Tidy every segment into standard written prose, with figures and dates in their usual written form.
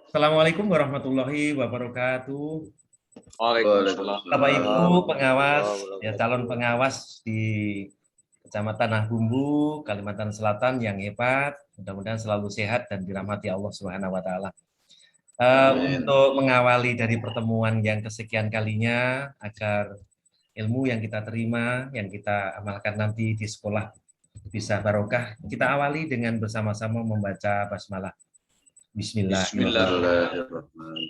Assalamualaikum warahmatullahi wabarakatuh. Waalaikumsalam. Bapak Ibu pengawas, ya calon pengawas di Kecamatan Nahbumbu, Kalimantan Selatan yang hebat, mudah-mudahan selalu sehat dan dirahmati Allah Subhanahu wa taala. Untuk mengawali dari pertemuan yang kesekian kalinya agar ilmu yang kita terima, yang kita amalkan nanti di sekolah bisa barokah, kita awali dengan bersama-sama membaca basmalah. Bismillah.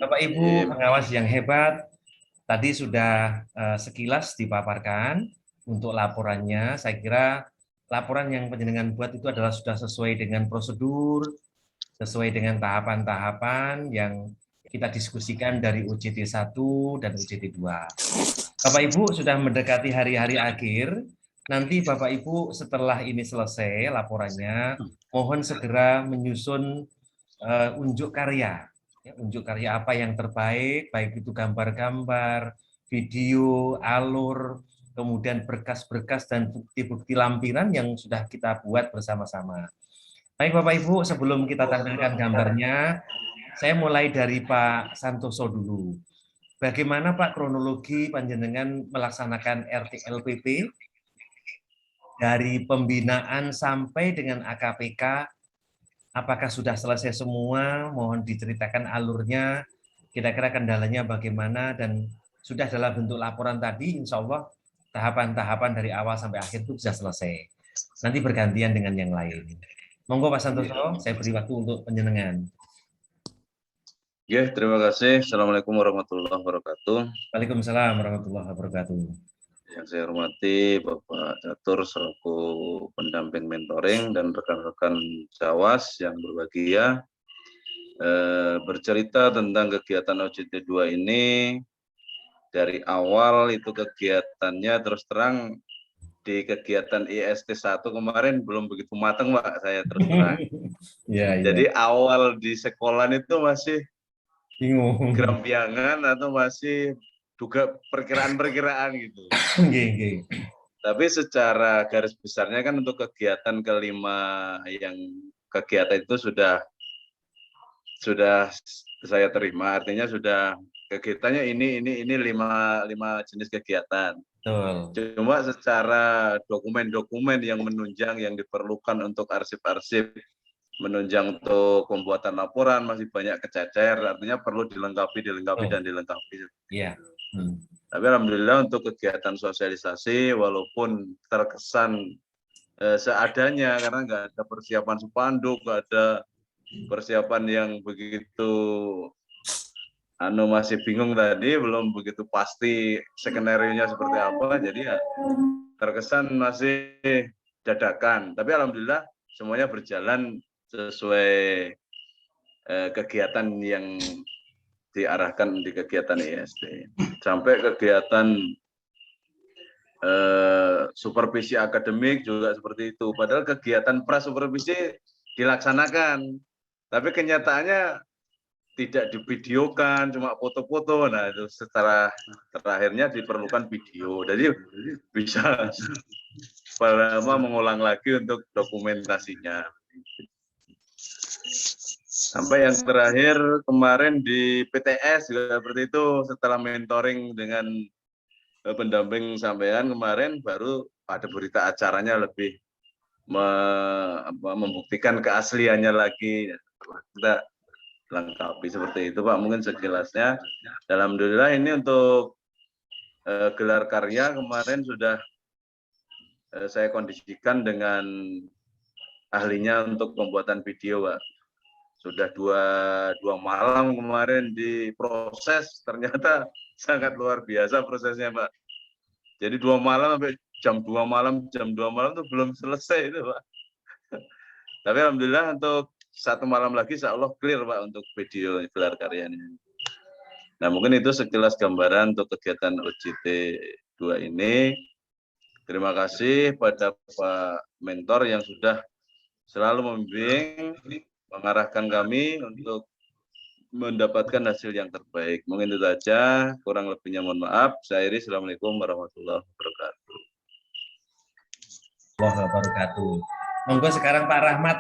Bapak Ibu pengawas yang hebat, tadi sudah sekilas dipaparkan untuk laporannya. Saya kira laporan yang panjenengan buat itu adalah sudah sesuai dengan prosedur, sesuai dengan tahapan-tahapan yang kita diskusikan dari UJT 1 dan UJT 2. Bapak Ibu sudah mendekati hari-hari akhir. Nanti Bapak Ibu setelah ini selesai laporannya, mohon segera menyusun unjuk karya. Ya, unjuk karya apa yang terbaik, baik itu gambar-gambar, video, alur, kemudian berkas-berkas dan bukti-bukti lampiran yang sudah kita buat bersama-sama. Baik Bapak Ibu, sebelum kita tampilkan gambarnya, saya mulai dari Pak Santoso dulu. Bagaimana Pak kronologi panjenengan melaksanakan RTLPP dari pembinaan sampai dengan AKPK? Apakah sudah selesai semua? Mohon diceritakan alurnya, kira-kira kendalanya bagaimana, dan sudah dalam bentuk laporan tadi, insya Allah tahapan-tahapan dari awal sampai akhir itu bisa selesai. Nanti bergantian dengan yang lain. Monggo Pak Santoso, saya beri waktu untuk penjenengan. Ya, terima kasih. Assalamualaikum warahmatullahi wabarakatuh. Waalaikumsalam warahmatullahi wabarakatuh. Yang saya hormati Bapak Catur selaku pendamping mentoring dan rekan-rekan Jawas yang berbahagia. Bercerita tentang kegiatan OJT 2 ini, dari awal itu kegiatannya terus terang di kegiatan IST 1 kemarin belum begitu matang Pak, saya terus terang. Jadi awal di sekolah itu masih bingung, gerampiangan atau masih juga perkiraan-perkiraan gitu. Tapi secara garis besarnya kan untuk kegiatan kelima yang kegiatan itu sudah saya terima, artinya sudah kegiatannya ini 5 jenis kegiatan. Cuma secara dokumen-dokumen yang menunjang yang diperlukan untuk arsip-arsip, menunjang untuk pembuatan laporan masih banyak kececer, artinya perlu dilengkapi dan dilengkapi. Iya. Tapi alhamdulillah untuk kegiatan sosialisasi walaupun terkesan seadanya karena nggak ada persiapan spanduk, nggak ada persiapan yang begitu masih bingung tadi, belum begitu pasti skenario-nya seperti apa, jadi ya terkesan masih dadakan. Tapi alhamdulillah semuanya berjalan sesuai kegiatan yang diarahkan di kegiatan IST. Sampai kegiatan supervisi akademik juga seperti itu. Padahal kegiatan prasupervisi dilaksanakan, tapi kenyataannya tidak divideokan, cuma foto-foto. Nah itu setelah terakhirnya diperlukan video. Jadi bisa mengulang lagi untuk dokumentasinya. Sampai yang terakhir kemarin di PTS juga seperti itu, setelah mentoring dengan pendamping sampean kemarin baru ada berita acaranya lebih membuktikan keasliannya lagi. Kita lengkapi seperti itu Pak, mungkin sekilasnya. Alhamdulillah ini untuk gelar karya kemarin sudah saya kondisikan dengan ahlinya untuk pembuatan video Pak. Sudah dua malam kemarin diproses, ternyata sangat luar biasa prosesnya Pak. Jadi 2 malam sampai jam 2 malam itu belum selesai itu Pak. Tapi alhamdulillah untuk 1 malam lagi insya Allah clear Pak untuk video gelar karyanya. Nah mungkin itu sekilas gambaran untuk kegiatan OJT 2 ini. Terima kasih pada Pak Mentor yang sudah selalu membimbing, mengarahkan kami untuk mendapatkan hasil yang terbaik. Mungkin itu saja, kurang lebihnya mohon maaf. Saya Iris, Assalamualaikum warahmatullahi wabarakatuh. Monggo sekarang Pak Rahmat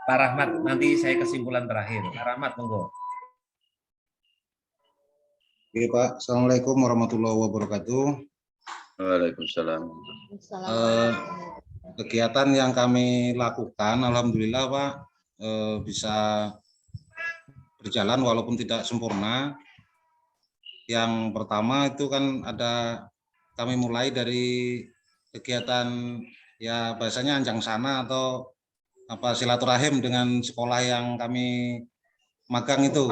Pak Rahmat, nanti saya kesimpulan terakhir. Pak Rahmat, monggo. Oke Pak, Assalamualaikum warahmatullahi wabarakatuh. Waalaikumsalam. Kegiatan yang kami lakukan, alhamdulillah Pak, bisa berjalan walaupun tidak sempurna. Yang pertama itu kan kami mulai dari kegiatan ya bahasanya anjang sana atau silaturahim dengan sekolah yang kami magang itu.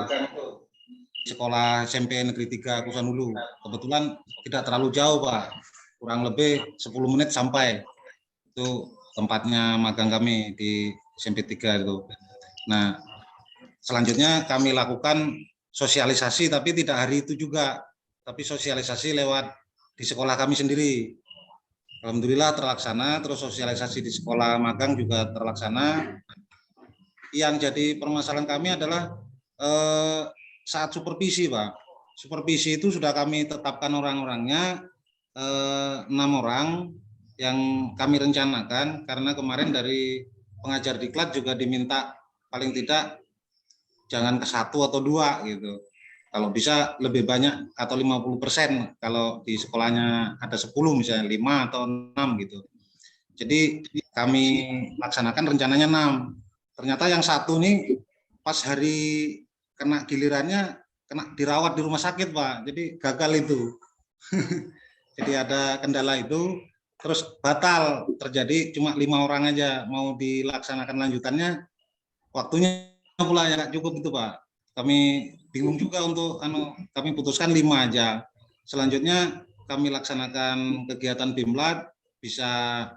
Sekolah SMP Negeri 3 Kusanulu. Kebetulan tidak terlalu jauh Pak, kurang lebih 10 menit sampai. Itu tempatnya magang kami di SMP 3 itu. Nah, selanjutnya kami lakukan sosialisasi, tapi tidak hari itu juga, tapi sosialisasi lewat di sekolah kami sendiri. Alhamdulillah terlaksana, terus sosialisasi di sekolah magang juga terlaksana. Yang jadi permasalahan kami adalah saat supervisi Pak. Supervisi itu sudah kami tetapkan orang-orangnya 6 orang yang kami rencanakan, karena kemarin dari pengajar diklat juga diminta paling tidak jangan ke 1 atau 2 gitu. Kalau bisa lebih banyak atau 50%, kalau di sekolahnya ada 10 misalnya 5 atau 6 gitu. Jadi kami laksanakan rencananya 6. Ternyata yang 1 nih pas hari kena gilirannya kena dirawat di rumah sakit Pak. Jadi gagal itu. Jadi ada kendala itu, terus batal, terjadi cuma 5 orang aja mau dilaksanakan lanjutannya, waktunya pula ya cukup itu Pak. Kami bingung juga untuk kami putuskan 5 aja. Selanjutnya kami laksanakan kegiatan Bimlat bisa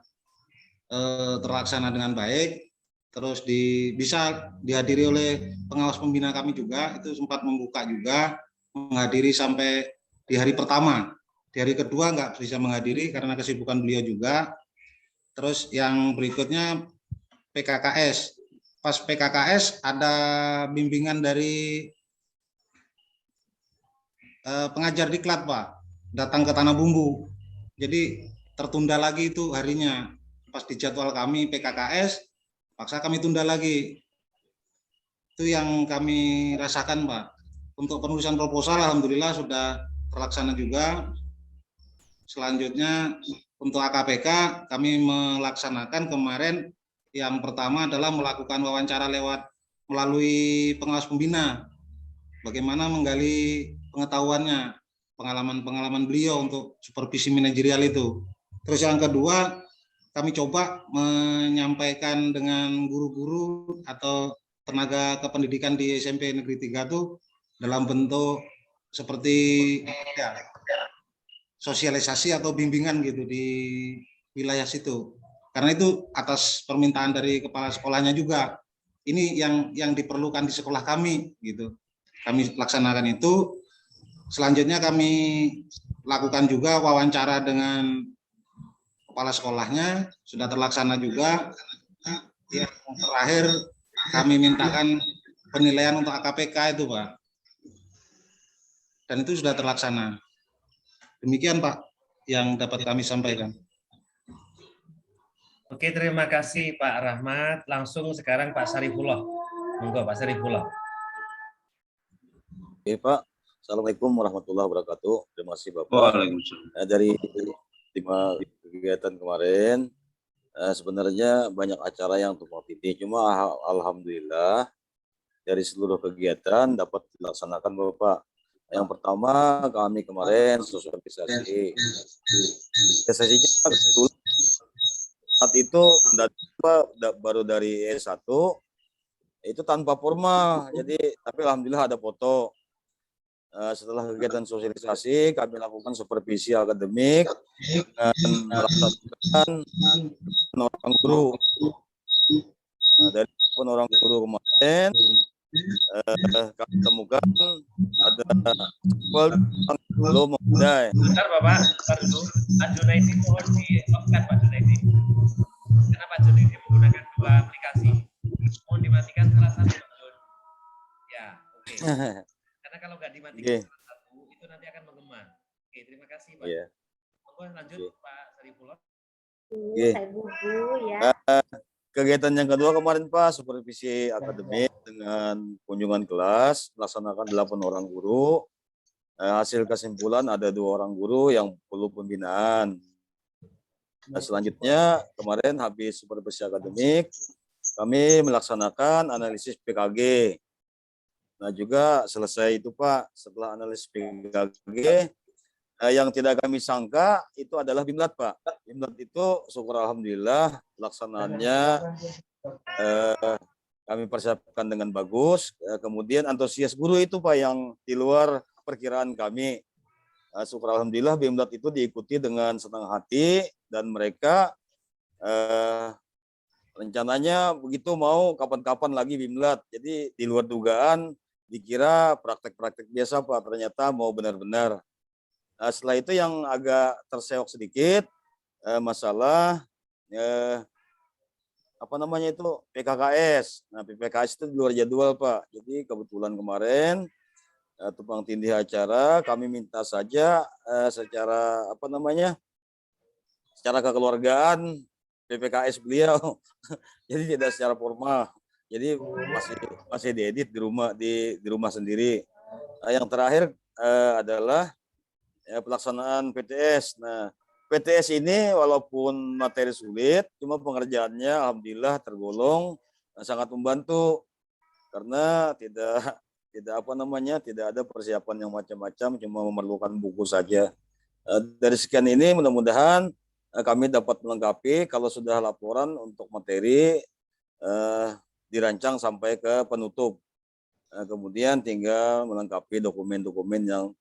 terlaksana dengan baik, terus bisa dihadiri oleh pengawas pembina kami juga, itu sempat membuka juga, menghadiri sampai di hari pertama. Di hari kedua nggak bisa menghadiri karena kesibukan beliau juga. Terus yang berikutnya PKKS. Pas PKKS ada bimbingan dari pengajar diklat Pak, datang ke Tanah Bumbu. Jadi tertunda lagi itu harinya. Pas di jadwal kami PKKS, paksa kami tunda lagi. Itu yang kami rasakan Pak. Untuk penulisan proposal alhamdulillah sudah terlaksana juga. Selanjutnya untuk AKPK kami melaksanakan kemarin, yang pertama adalah melakukan wawancara melalui pengawas pembina. Bagaimana menggali pengetahuannya, pengalaman-pengalaman beliau untuk supervisi manajerial itu. Terus yang kedua, kami coba menyampaikan dengan guru-guru atau tenaga kependidikan di SMP Negeri 3 itu dalam bentuk seperti ya, sosialisasi atau bimbingan gitu di wilayah situ. Karena itu atas permintaan dari kepala sekolahnya juga. Ini yang diperlukan di sekolah kami gitu. Kami laksanakan itu. Selanjutnya kami lakukan juga wawancara dengan kepala sekolahnya, sudah terlaksana juga. Yang terakhir kami mintakan penilaian untuk AKPK itu Pak, dan itu sudah terlaksana. Demikian Pak yang dapat kami sampaikan. Oke, terima kasih Pak Rahmat. Langsung sekarang Pak Sarifullah. Monggo Pak Sarifullah. Oke Pak, Assalamualaikum warahmatullahi wabarakatuh. Terima kasih Bapak. Waalaikumsalam. Dari 5 kegiatan kemarin, sebenarnya banyak acara yang tumpang tindih. Cuma alhamdulillah dari seluruh kegiatan dapat dilaksanakan Bapak. Yang pertama kami kemarin sosialisasi. Sesinya saat itu baru dari S1 itu tanpa formal. Jadi tapi alhamdulillah ada foto. Setelah kegiatan sosialisasi, kami lakukan supervisi akademik dan melaksanakan orang guru. Dari orang guru kemarin, kami temukan ada belum memadai. Bentar Bapak, bentar dulu. Pak Junaidi mohon di-off-kan Pak Junaidi. Karena Pak Junaidi menggunakan 2 aplikasi. Mohon dimatikan salah satu. Ya, oke. Karena kalau nggak dimatikan salah satu, itu nanti akan menggema. Oke, terima kasih Pak. Yeah. Monggo lanjut Pak Sarifullah. Yeah. kegiatan yang kedua kemarin Pak, supervisi akademik dengan kunjungan kelas, melaksanakan 8 orang guru. Hasil kesimpulan ada 2 orang guru yang perlu pembinaan. Nah, selanjutnya kemarin habis supervisi akademik, kami melaksanakan analisis PKG. Nah juga selesai itu Pak, setelah analisis PKG, yang tidak kami sangka itu adalah Bimlat Pak. Bimlat itu syukur alhamdulillah pelaksanaannya kami persiapkan dengan bagus. Kemudian antusias guru itu Pak yang di luar perkiraan kami. Syukur alhamdulillah Bimlat itu diikuti dengan senang hati dan mereka rencananya begitu mau kapan-kapan lagi Bimlat. Jadi di luar dugaan dikira praktek-praktek biasa Pak, ternyata mau benar-benar. Setelah itu yang agak terseok sedikit masalah apa namanya itu PKKS. Nah PKKS itu di luar jadwal Pak. Jadi kebetulan kemarin tumpang tindih acara kami minta saja secara apa namanya secara kekeluargaan PPKS beliau. Jadi tidak secara formal. Jadi masih diedit di rumah sendiri. Yang terakhir adalah pelaksanaan PTS. Nah, PTS ini walaupun materi sulit, cuma pengerjaannya alhamdulillah tergolong sangat membantu karena tidak apa namanya tidak ada persiapan yang macam-macam, cuma memerlukan buku saja. Dari sekian ini mudah-mudahan kami dapat melengkapi kalau sudah laporan untuk materi dirancang sampai ke penutup. Kemudian tinggal melengkapi dokumen-dokumen yang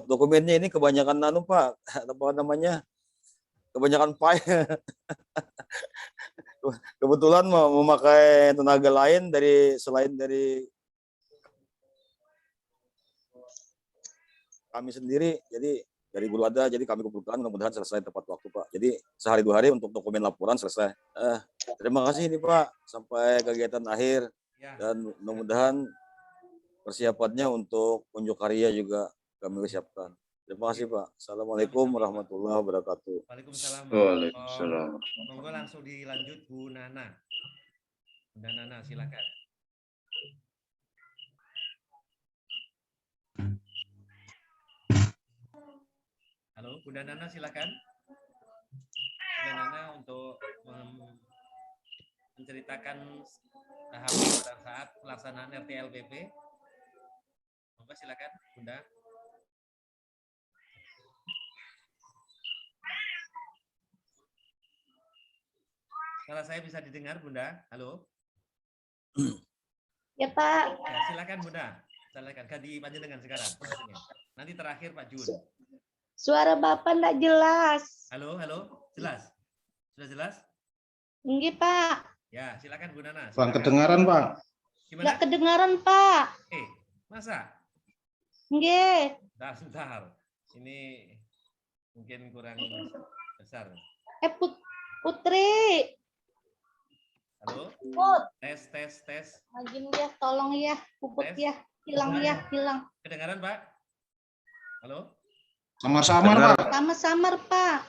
dokumennya ini kebanyakan Pak, apa namanya? Kebanyakan file. Kebetulan memakai tenaga lain selain dari kami sendiri. Jadi dari guru ada, jadi kami kumpulkan mudah-mudahan selesai tepat waktu Pak. Jadi sehari 2 hari untuk dokumen laporan selesai. Terima kasih ini Pak sampai kegiatan akhir dan mudah-mudahan persiapannya untuk unjuk karya juga kami siapkan. Terima kasih Pak. Assalamualaikum warahmatullahi wabarakatuh. Waalaikumsalam. Waalaikumsalam. Monggo langsung dilanjut Bu Nana. Bunda Nana silakan. Halo, Bunda Nana silakan. Bunda Nana untuk menceritakan tahap pada saat pelaksanaan RTLPP. Monggo silakan, Bunda. Suara saya bisa didengar, Bunda? Halo? Ya, Pak. Ya, silakan, Bunda. Silakan, ganti panjenengan sekarang. Nanti terakhir Pak Jun. Suara Bapak enggak jelas. Halo, jelas? Sudah jelas? Enggak, Pak. Ya, silakan Bu Nana. Bang kedengaran Pak. Gimana? Enggak kedengaran, Pak. Masa? Enggak. Sebentar. Ini mungkin kurang besar. Putri. Halo? Put. Tes. Lagi ya, tolong ya. Puput ya. Hilang ya, hilang. Kedengaran, Pak? Halo? Samar-samar Pak. Samar-samar, Pak.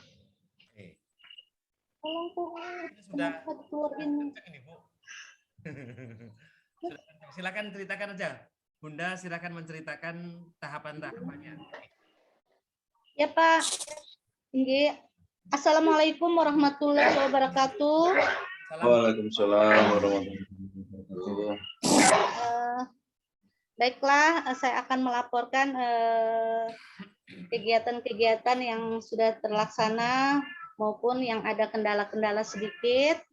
Tolong, Sudah. Keluarin. Silakan ceritakan aja. Bunda silakan menceritakan tahapan-tahapannya. Ya, Pak. Enggak. Assalamualaikum warahmatullahi wabarakatuh. Waalaikumsalam warahmatullahi wabarakatuh. Baiklah, saya akan melaporkan kegiatan-kegiatan yang sudah terlaksana maupun yang ada kendala-kendala sedikit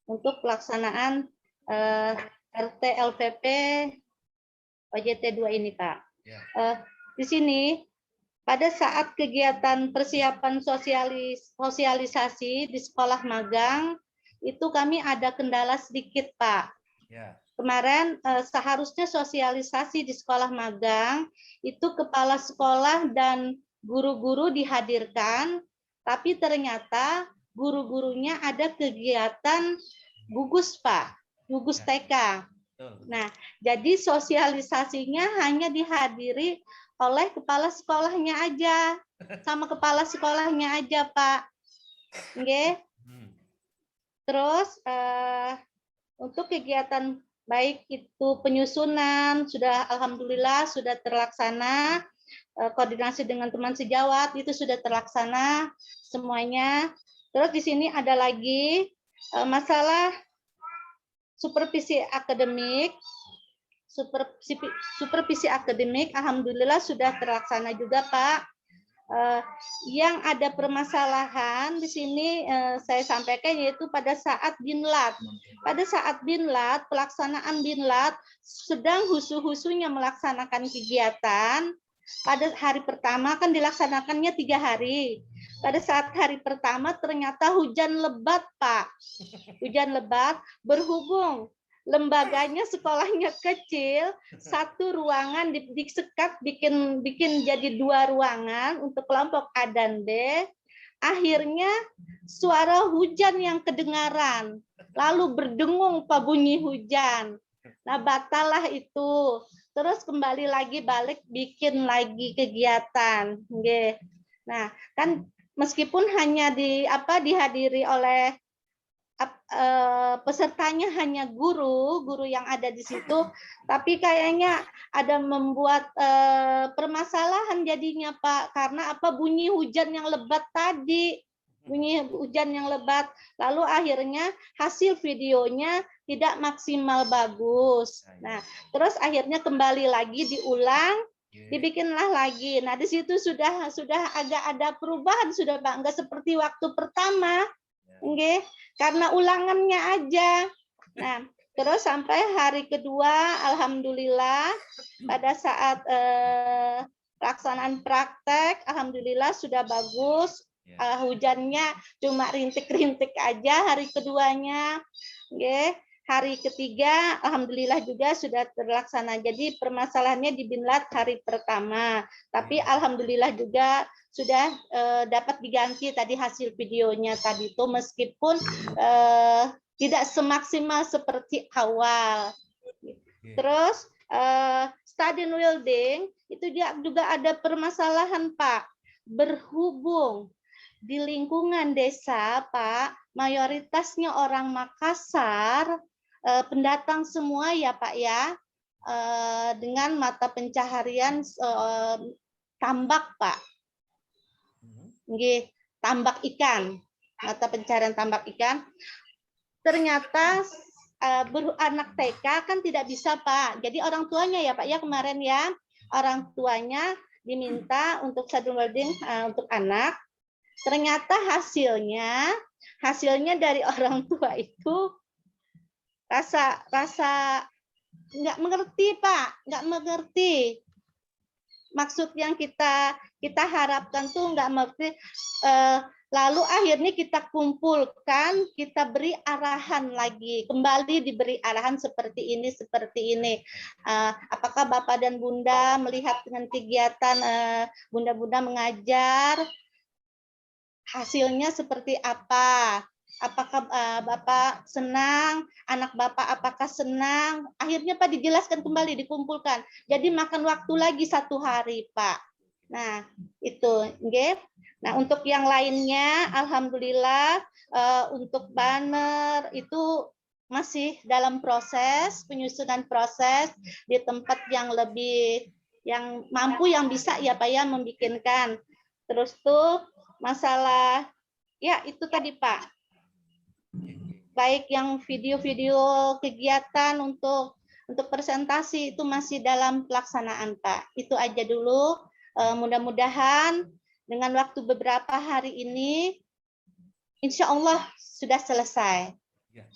untuk pelaksanaan RTLPP OJT 2 ini, Pak. Di sini pada saat kegiatan persiapan sosialisasi di sekolah magang itu kami ada kendala sedikit, Pak. Kemarin seharusnya sosialisasi di sekolah magang itu kepala sekolah dan guru-guru dihadirkan, tapi ternyata guru-gurunya ada kegiatan gugus, Pak, gugus TK. Nah, jadi sosialisasinya hanya dihadiri oleh kepala sekolahnya aja, sama kepala sekolahnya aja, Pak. Nggih. Terus untuk kegiatan baik itu penyusunan sudah alhamdulillah sudah terlaksana, koordinasi dengan teman sejawat itu sudah terlaksana semuanya. Terus di sini ada lagi masalah supervisi akademik. Supervisi akademik alhamdulillah sudah terlaksana juga, Pak. Yang ada permasalahan di sini saya sampaikan yaitu pada saat binlat. Pada saat binlat, pelaksanaan binlat sedang husu-husunya melaksanakan kegiatan. Pada hari pertama kan dilaksanakannya 3 hari. Pada saat hari pertama ternyata hujan lebat, Pak. Hujan lebat, berhubung lembaganya sekolahnya kecil, satu ruangan disekat bikin jadi 2 ruangan untuk kelompok A dan B. Akhirnya suara hujan yang kedengaran, lalu berdengung Pak bunyi hujan. Nah, batallah itu. Terus kembali lagi balik bikin lagi kegiatan. Nah, kan meskipun hanya dihadiri oleh pesertanya hanya guru yang ada di situ, tapi kayaknya ada membuat permasalahan jadinya, Pak, karena bunyi hujan yang lebat tadi, lalu akhirnya hasil videonya tidak maksimal bagus. Nah, terus akhirnya kembali lagi diulang, dibikinlah lagi. Nah, di situ sudah agak ada perubahan sudah, Pak, enggak seperti waktu pertama. Nggih, karena ulangannya aja. Nah, terus sampai hari kedua, alhamdulillah pada saat pelaksanaan praktek, alhamdulillah sudah bagus. Hujannya cuma rintik-rintik aja hari keduanya. Nggih. Hari ketiga, alhamdulillah juga sudah terlaksana. Jadi permasalahannya di binlat hari pertama. Tapi alhamdulillah juga sudah dapat diganti tadi hasil videonya tadi itu meskipun tidak semaksimal seperti awal. Terus stadion building itu juga ada permasalahan, Pak. Berhubung di lingkungan desa, Pak, mayoritasnya orang Makassar, pendatang semua ya, Pak ya, dengan mata pencaharian tambak, Pak. Nggih, tambak ikan, mata pencarian tambak ikan. Ternyata anak TK kan tidak bisa, Pak. Jadi orang tuanya ya, Pak ya, kemarin ya, orang tuanya diminta untuk stadion building untuk anak. Ternyata hasilnya dari orang tua itu rasa nggak mengerti, Pak, nggak mengerti maksud yang kita harapkan tuh nggak mengerti. Lalu akhirnya kita kumpulkan, kita beri arahan lagi, kembali diberi arahan seperti ini. Apakah Bapak dan Bunda melihat dengan kegiatan Bunda-Bunda mengajar, hasilnya seperti apa? Apakah Bapak senang, anak Bapak apakah senang? Akhirnya Pak dijelaskan kembali, dikumpulkan. Jadi makan waktu lagi 1 hari, Pak. Nah, itu. Okay. Nah, untuk yang lainnya, alhamdulillah, untuk banner itu masih dalam proses, penyusunan proses di tempat yang lebih, yang mampu, yang bisa ya Pak ya, membikinkan. Terus tuh, masalah, ya itu tadi Pak. Baik yang video-video kegiatan untuk presentasi itu masih dalam pelaksanaan, Pak. Itu aja dulu. Mudah-mudahan dengan waktu beberapa hari ini, insya Allah sudah selesai.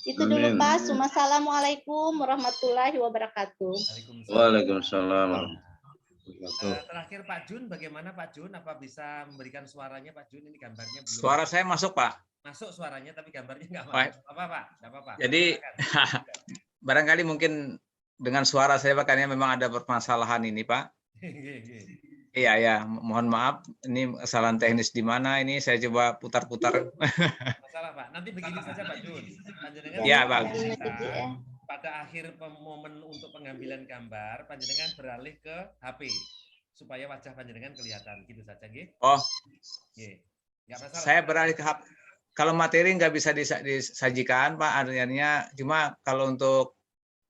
Itu dulu, Pak. Assalamualaikum warahmatullahi wabarakatuh. Waalaikumsalam. Terakhir Pak Jun, bagaimana Pak Jun? Apa bisa memberikan suaranya Pak Jun? Ini gambarnya belum. Suara saya masuk, Pak. Masuk suaranya, tapi gambarnya nggak masuk. Apa Pak? Nggak apa-apa. Jadi barangkali mungkin dengan suara saya Pak, karena memang ada permasalahan ini Pak. Iya ya, mohon maaf. Ini kesalahan teknis di mana ini? Saya coba putar-putar. Masalah Pak. Nanti begini saja Pak Jun. Iya Pak. Pada akhir momen untuk pengambilan gambar, panjenengan beralih ke HP supaya wajah panjenengan kelihatan, gitu saja, nggih. Oh. Nggih. Nggak masalah. Saya beralih ke HP. kalau materi nggak bisa disajikan Pak, artinya cuma kalau untuk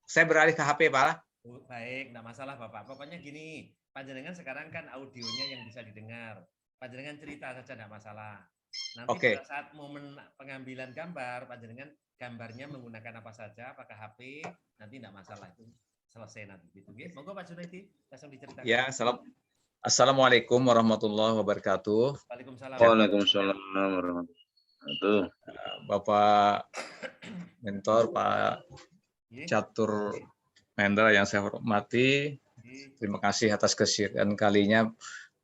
saya beralih ke HP Pak. Baik, enggak masalah Bapak. Pokoknya gini, panjenengan sekarang kan audionya yang bisa didengar. Panjenengan cerita saja enggak masalah. Nanti Oke. pada saat momen pengambilan gambar, panjenengan gambarnya menggunakan apa saja, apakah HP, nanti enggak masalah itu selesai nanti gitu. Monggo Pak Junaidi, langsung diceritakan. Ya, Assalamualaikum warahmatullahi wabarakatuh. Waalaikumsalam. Waalaikumsalam warahmatullahi wabarakatuh. Bapak Mentor Pak Catur Mendra yang saya hormati, terima kasih atas kesediaan kalinya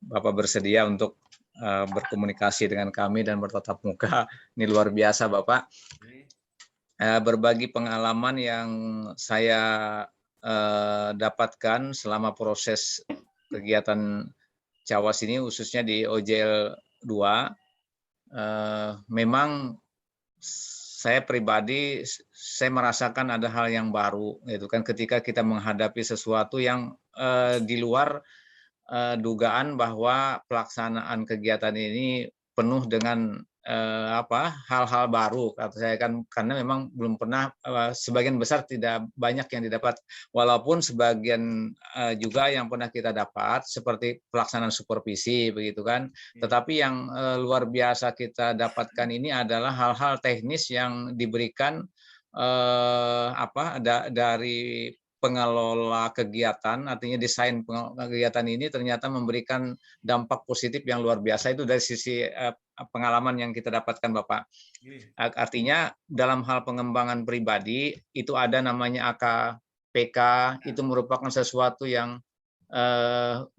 Bapak bersedia untuk berkomunikasi dengan kami dan bertatap muka. Ini luar biasa Bapak. Berbagi pengalaman yang saya dapatkan selama proses kegiatan Cawas ini, khususnya di OJL 2, memang saya pribadi saya merasakan ada hal yang baru, gitu kan, ketika kita menghadapi sesuatu yang di luar dugaan bahwa pelaksanaan kegiatan ini penuh dengan hal-hal baru, kata saya kan, karena memang belum pernah, sebagian besar tidak banyak yang didapat, walaupun sebagian juga yang pernah kita dapat seperti pelaksanaan supervisi begitu kan, tetapi yang luar biasa kita dapatkan ini adalah hal-hal teknis yang diberikan dari pengelola kegiatan, artinya desain kegiatan ini ternyata memberikan dampak positif yang luar biasa. Itu dari sisi pengalaman yang kita dapatkan Bapak. Artinya dalam hal pengembangan pribadi itu ada namanya AKPK, itu merupakan sesuatu yang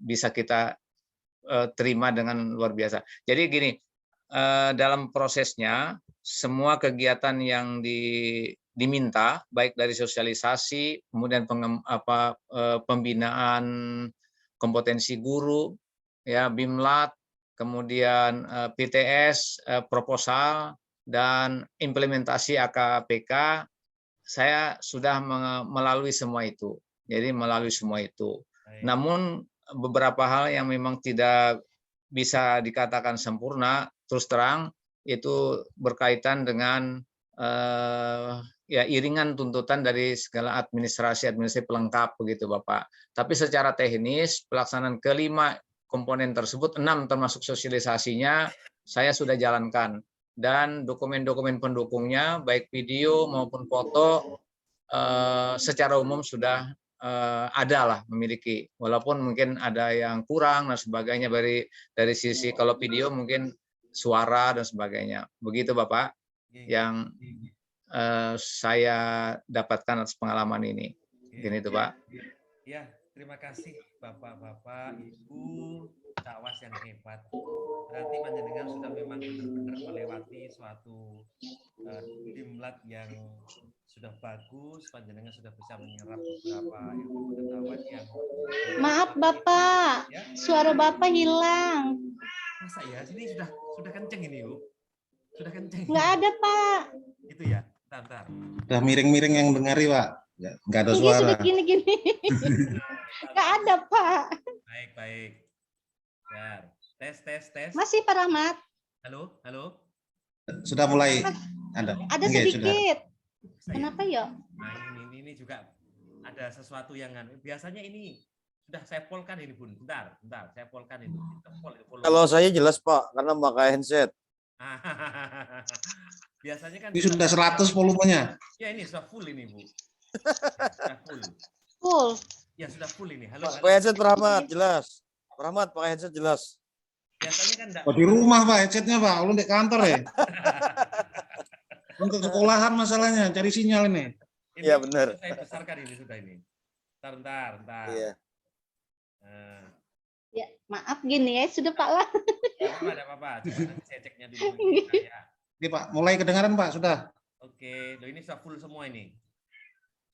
bisa kita terima dengan luar biasa. Jadi gini, dalam prosesnya semua kegiatan yang diminta, baik dari sosialisasi, kemudian pembinaan kompetensi guru, ya BIMLAT, kemudian PTS, proposal, dan implementasi AKPK, saya sudah melalui semua itu. Jadi melalui semua itu. Namun beberapa hal yang memang tidak bisa dikatakan sempurna, terus terang, itu berkaitan dengan iringan tuntutan dari segala administrasi pelengkap begitu Bapak. Tapi secara teknis pelaksanaan kelima komponen tersebut, 6 termasuk sosialisasinya, saya sudah jalankan, dan dokumen-dokumen pendukungnya baik video maupun foto secara umum sudah ada lah, memiliki, walaupun mungkin ada yang kurang dan sebagainya dari sisi kalau video mungkin suara dan sebagainya. Begitu Bapak yang saya dapatkan atas pengalaman ini. Gini itu Pak. Ya, terima kasih Bapak-bapak, Ibu Cawas yang hebat. Berarti panjenengan sudah memang benar-benar melewati suatu dimlat yang sudah bagus, panjenengan sudah bisa menyerap beberapa ilmu pengetahuan yang... Maaf Bapak, ya? Suara Bapak hilang. Masa ya? Sini sudah kenceng ini, Bu. Sudah kenceng. Nggak ada, Pak. Itu ya? Bentar. Udah miring-miring yang dengari, Pak. Ya, nggak ada suara. Sudah gini-gini. Nggak ada, Pak. Baik. Ya. Tes. Masih Pak Rahmat. Halo. Sudah mulai ada. Ada sedikit. Sudah. Kenapa ya? Nah, ini juga ada sesuatu yang biasanya ini sudah saya polkan ini Bun. Bentar, saya polkan ini. Kalau saya jelas Pak, karena pakai handset. Biasanya kan ini sudah 100 volumenya. Ya ini sudah full ini Bu. Sudah Full. Ya sudah full ini. Halo. Pakai headset Pak Rahmat, jelas. Pak Rahmat pakai headset jelas. Biasanya kan enggak. Oh, di rumah Pak headsetnya Pak, lu di kantor ya. Untuk sekolahan masalahnya, cari sinyal ini. Iya benar. Saya besarkan ini sudah ini. Bentar. Iya. Ya, maaf gini ya, sudah Pak lah. Ada apa-apa. Coba nanti saya ceknya dulu. Ya. Oke Pak, mulai kedengaran Pak, sudah. Oke, loh ini sudah full semua ini.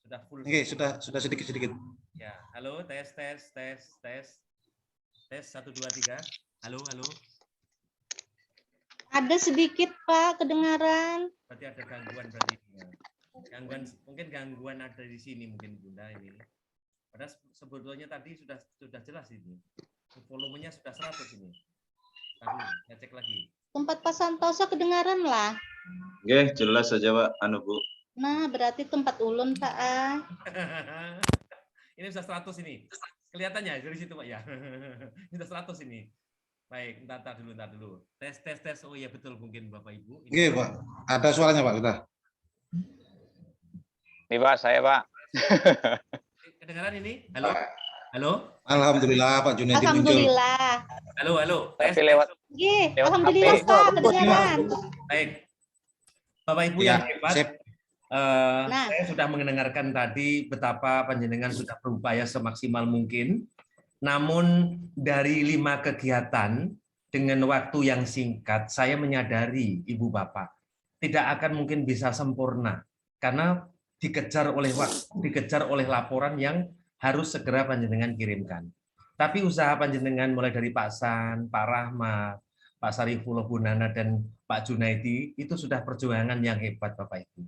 Sudah full. Oke, sudah sedikit-sedikit. Ya, halo, tes. Tes 1 2 3. Halo. Ada sedikit Pak kedengaran. Berarti ada gangguan berarti. Mungkin gangguan ada di sini mungkin Bunda ini. Padahal sebetulnya tadi sudah jelas ini. Volumenya sudah 100 ini. Tapi saya cek lagi. Tempat Pak Santoso kedengaran lah. Oke, jelas saja Pak, anu Bu. Nah, berarti tempat ulun, Pak. Ini bisa 100 ini. Kelihatannya dari situ Pak ya. Ini bisa 100 ini. Baik, entar dulu. Tes. Oh iya betul mungkin Bapak Ibu. Oke, Pak. Ada suaranya, Pak, kita. Nih Pak, saya Pak. Kedengaran ini? Halo? Halo? Alhamdulillah Pak Junaidi muncul. Alhamdulillah. Halo. Tapi lewat Nggih, Lewat alhamdulillah HP. Pak, kedengaran. Baik. Bapak Ibu Ya, yang hebat. sip. Saya sudah mendengarkan tadi betapa panjenengan sudah berupaya semaksimal mungkin. Namun dari 5 kegiatan dengan waktu yang singkat, saya menyadari Ibu Bapak tidak akan mungkin bisa sempurna karena dikejar oleh waktu, dikejar oleh laporan yang harus segera panjenengan kirimkan. Tapi usaha panjenengan mulai dari Pak San, Pak Rahmat, Pak Sarifullah Bunana dan Pak Junaidi itu sudah perjuangan yang hebat Bapak Ibu.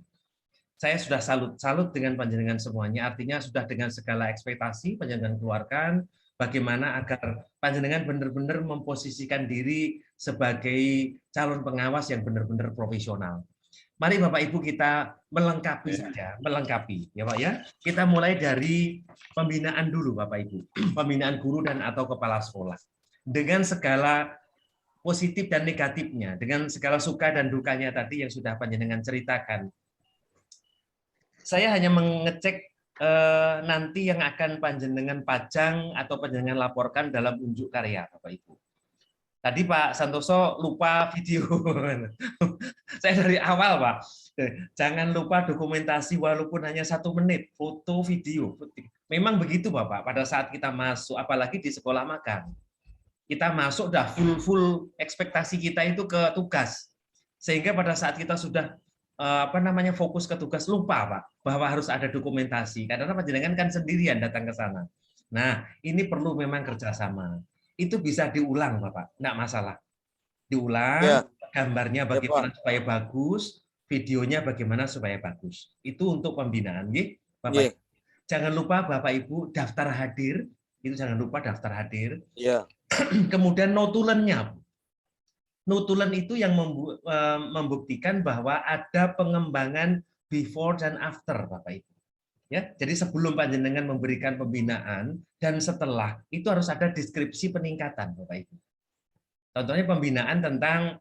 Saya sudah salut dengan panjenengan semuanya, artinya sudah dengan segala ekspektasi panjenengan keluarkan, bagaimana agar panjenengan benar-benar memposisikan diri sebagai calon pengawas yang benar-benar profesional. Mari Bapak Ibu kita melengkapi saja, ya Pak ya. Kita mulai dari pembinaan dulu Bapak Ibu, pembinaan guru dan atau kepala sekolah. Dengan segala positif dan negatifnya, dengan segala suka dan dukanya tadi yang sudah panjenengan ceritakan. Saya hanya mengecek nanti yang akan panjenengan pajang atau panjenengan laporkan dalam unjuk karya Bapak Ibu. Tadi Pak Santoso lupa video. Saya dari awal Pak. Jangan lupa dokumentasi walaupun hanya 1 menit, foto, video. Memang begitu Bapak, pada saat kita masuk, apalagi di sekolah magang. Kita masuk udah full ekspektasi kita itu ke tugas. Sehingga pada saat kita sudah fokus ke tugas lupa Pak bahwa harus ada dokumentasi karena panjenengan kan sendirian datang ke sana. Nah, ini perlu memang kerjasama. Itu bisa diulang Bapak, enggak masalah. Diulang, ya. Gambarnya bagaimana supaya bagus, videonya bagaimana supaya bagus. Itu untuk pembinaan, Bapak. Jangan lupa Bapak Ibu daftar hadir, itu jangan lupa daftar hadir. Iya. Kemudian notulennya. Notulen itu yang membuktikan bahwa ada pengembangan before dan after Bapak Ibu. Ya, jadi sebelum panjenengan memberikan pembinaan dan setelah itu harus ada deskripsi peningkatan Bapak Ibu. Contohnya pembinaan tentang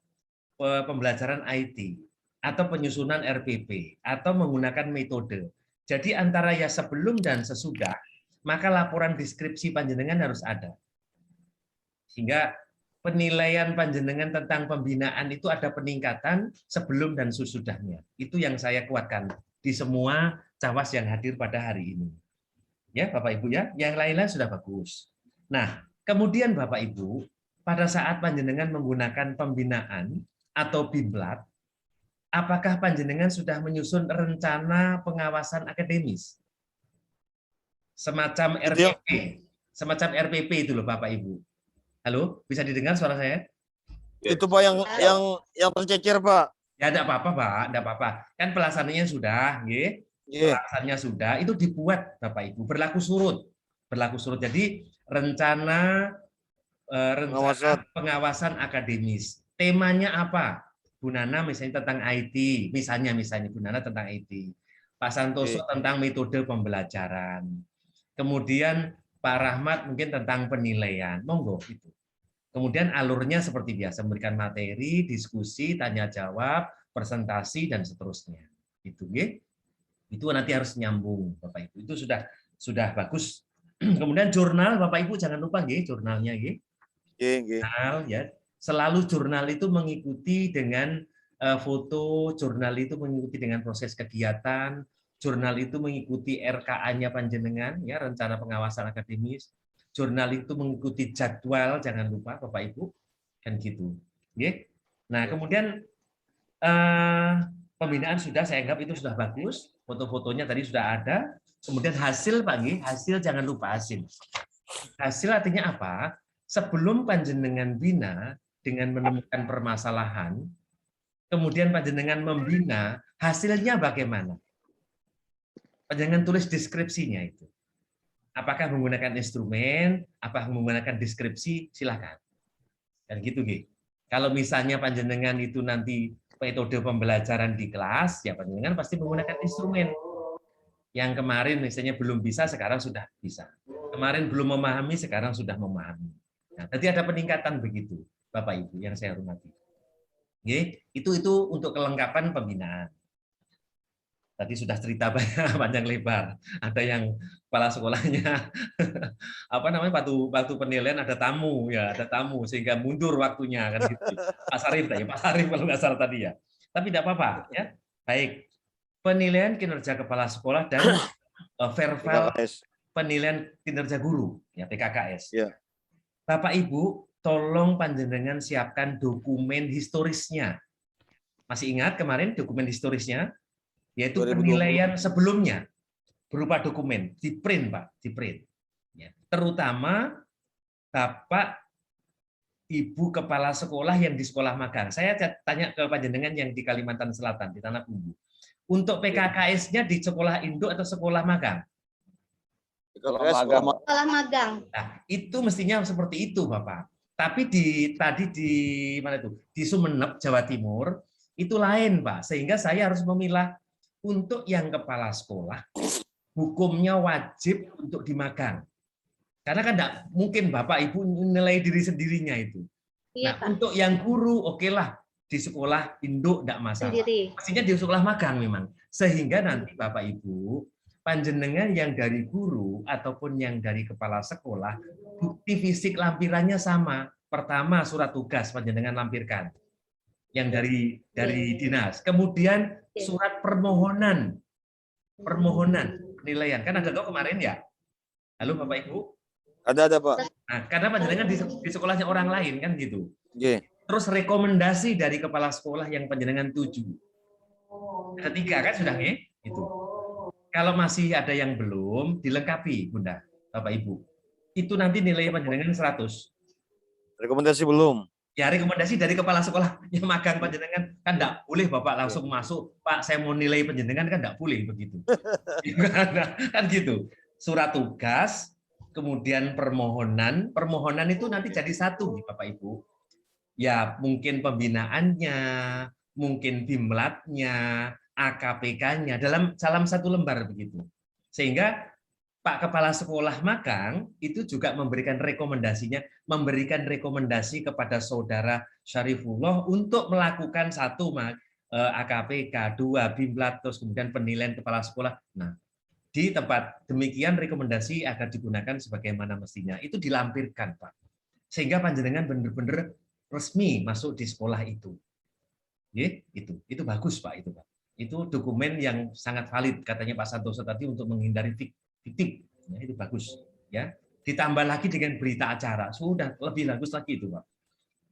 pembelajaran IT atau penyusunan RPP atau menggunakan metode. Jadi antara ya sebelum dan sesudah, maka laporan deskripsi panjenengan harus ada. Sehingga penilaian panjenengan tentang pembinaan itu ada peningkatan sebelum dan sesudahnya. Itu yang saya kuatkan di semua cawas yang hadir pada hari ini. Ya, Bapak Ibu ya, yang lain-lain sudah bagus. Nah, kemudian Bapak Ibu, pada saat panjenengan menggunakan pembinaan atau bimblat, apakah panjenengan sudah menyusun rencana pengawasan akademis? Semacam RPP. Semacam RPP itu loh Bapak Ibu. Halo, bisa didengar suara saya? Itu Pak yang tercecer Pak. Ya enggak apa-apa, Pak, enggak apa-apa. Kan pelaksananya sudah, nggih. Pelaksananya sudah, itu dibuat Bapak Ibu, berlaku surut. Berlaku surut. Jadi rencana pengawasan akademis. Temanya apa? Bu Nana misalnya tentang IT, misalnya Bu Nana tentang IT. Pak Santoso tentang metode pembelajaran. Kemudian Pak Rahmat mungkin tentang penilaian. Monggo itu. Kemudian alurnya seperti biasa, memberikan materi, diskusi, tanya jawab, presentasi dan seterusnya. Itu nggih. Itu nanti harus nyambung Bapak Ibu. Itu sudah bagus. Kemudian jurnal Bapak Ibu jangan lupa nggih, jurnalnya nggih. Jurnal ya. Selalu jurnal itu mengikuti dengan foto, jurnal itu mengikuti dengan proses kegiatan, jurnal itu mengikuti RKA-nya panjenengan ya, rencana pengawasan akademis. Jurnal itu mengikuti jadwal, jangan lupa Bapak Ibu, kan gitu. Nggih. Nah, kemudian pembinaan sudah saya anggap itu sudah bagus, foto-fotonya tadi sudah ada. Kemudian hasil Pak nggih, hasil jangan lupa hasil. Hasil artinya apa? Sebelum panjenengan bina dengan menemukan permasalahan, kemudian panjenengan membina, hasilnya bagaimana? Panjenengan tulis deskripsinya itu. Apakah menggunakan instrumen, apakah menggunakan deskripsi, silakan. Dan gitu nggih. Kalau misalnya panjenengan itu nanti metode pembelajaran di kelas, ya panjenengan pasti menggunakan instrumen. Yang kemarin misalnya belum bisa, sekarang sudah bisa. Kemarin belum memahami, sekarang sudah memahami. Nah, tadi ada peningkatan begitu, Bapak Ibu yang saya hormati. Itu untuk kelengkapan pembinaan. Tadi sudah cerita banyak, panjang lebar. Ada yang kepala sekolahnya waktu penilaian ada tamu ya, ada tamu sehingga mundur waktunya kan gitu. Pak Sarif tadi, Pak Sarif kalau nggak salah tadi ya. Tapi tidak apa-apa ya. Baik. Penilaian kinerja kepala sekolah dan verbal penilaian kinerja guru ya, PKKS. Ya. Bapak Ibu, tolong panjenengan siapkan dokumen historisnya. Masih ingat kemarin dokumen historisnya? Yaitu 2020. penilaian sebelumnya berupa dokumen, di print Pak, di print. Ya. Terutama Bapak Ibu kepala sekolah yang di sekolah magang. Saya tanya ke panjenengan yang di Kalimantan Selatan, di Tanah Bumbu. Untuk PKKS-nya di sekolah induk atau sekolah magang? Sekolah magang. Nah, itu mestinya seperti itu, Bapak. Tapi tadi di mana itu? Di Sumeneb, Jawa Timur, itu lain, Pak. Sehingga saya harus memilah untuk yang kepala sekolah, hukumnya wajib untuk dimagang. Karena kan tidak mungkin Bapak Ibu nilai diri sendirinya itu. Iya, Nah, Pak. untuk yang guru, okelah di sekolah induk tidak masalah. Sendiri. Pastinya di sekolah magang memang. Sehingga nanti Bapak Ibu, panjenengan yang dari guru ataupun yang dari kepala sekolah, bukti fisik lampirannya sama. Pertama surat tugas panjenengan lampirkan. Yang dari dinas. Kemudian surat permohonan penilaian. Kan ada tahu kemarin ya? Halo Bapak Ibu? Ada Pak. Nah, karena panjenengan di sekolahnya orang lain kan gitu. Yeah. Terus rekomendasi dari kepala sekolah yang panjenengan tuju. Ada 3 kan sudah ya? Itu. Kalau masih ada yang belum, dilengkapi Bunda, Bapak Ibu. Itu nanti nilai panjenengan 100. Rekomendasi belum? Ya, rekomendasi dari kepala sekolah yang magang panjenengan kan enggak boleh Bapak langsung masuk, Pak saya mau nilai panjenengan kan enggak boleh begitu. Kan gitu. Surat tugas, kemudian permohonan itu nanti jadi satu Bapak Ibu. Ya, mungkin pembinaannya, mungkin bimlatnya, AKPK-nya dalam satu lembar begitu. Sehingga Pak Kepala Sekolah magang itu juga memberikan rekomendasi kepada Saudara Syarifullah untuk melakukan 1 AKPK, 2 bimlat, terus kemudian penilaian kepala sekolah. Nah, di tempat demikian rekomendasi akan digunakan sebagaimana mestinya. Itu dilampirkan, Pak. Sehingga panjenengan benar-benar resmi masuk di sekolah itu. Itu bagus, Pak, itu, Pak. Itu dokumen yang sangat valid katanya Pak Santoso tadi untuk menghindari fiktif, ya, itu bagus ya. Ditambah lagi dengan berita acara, sudah lebih bagus lagi itu Pak.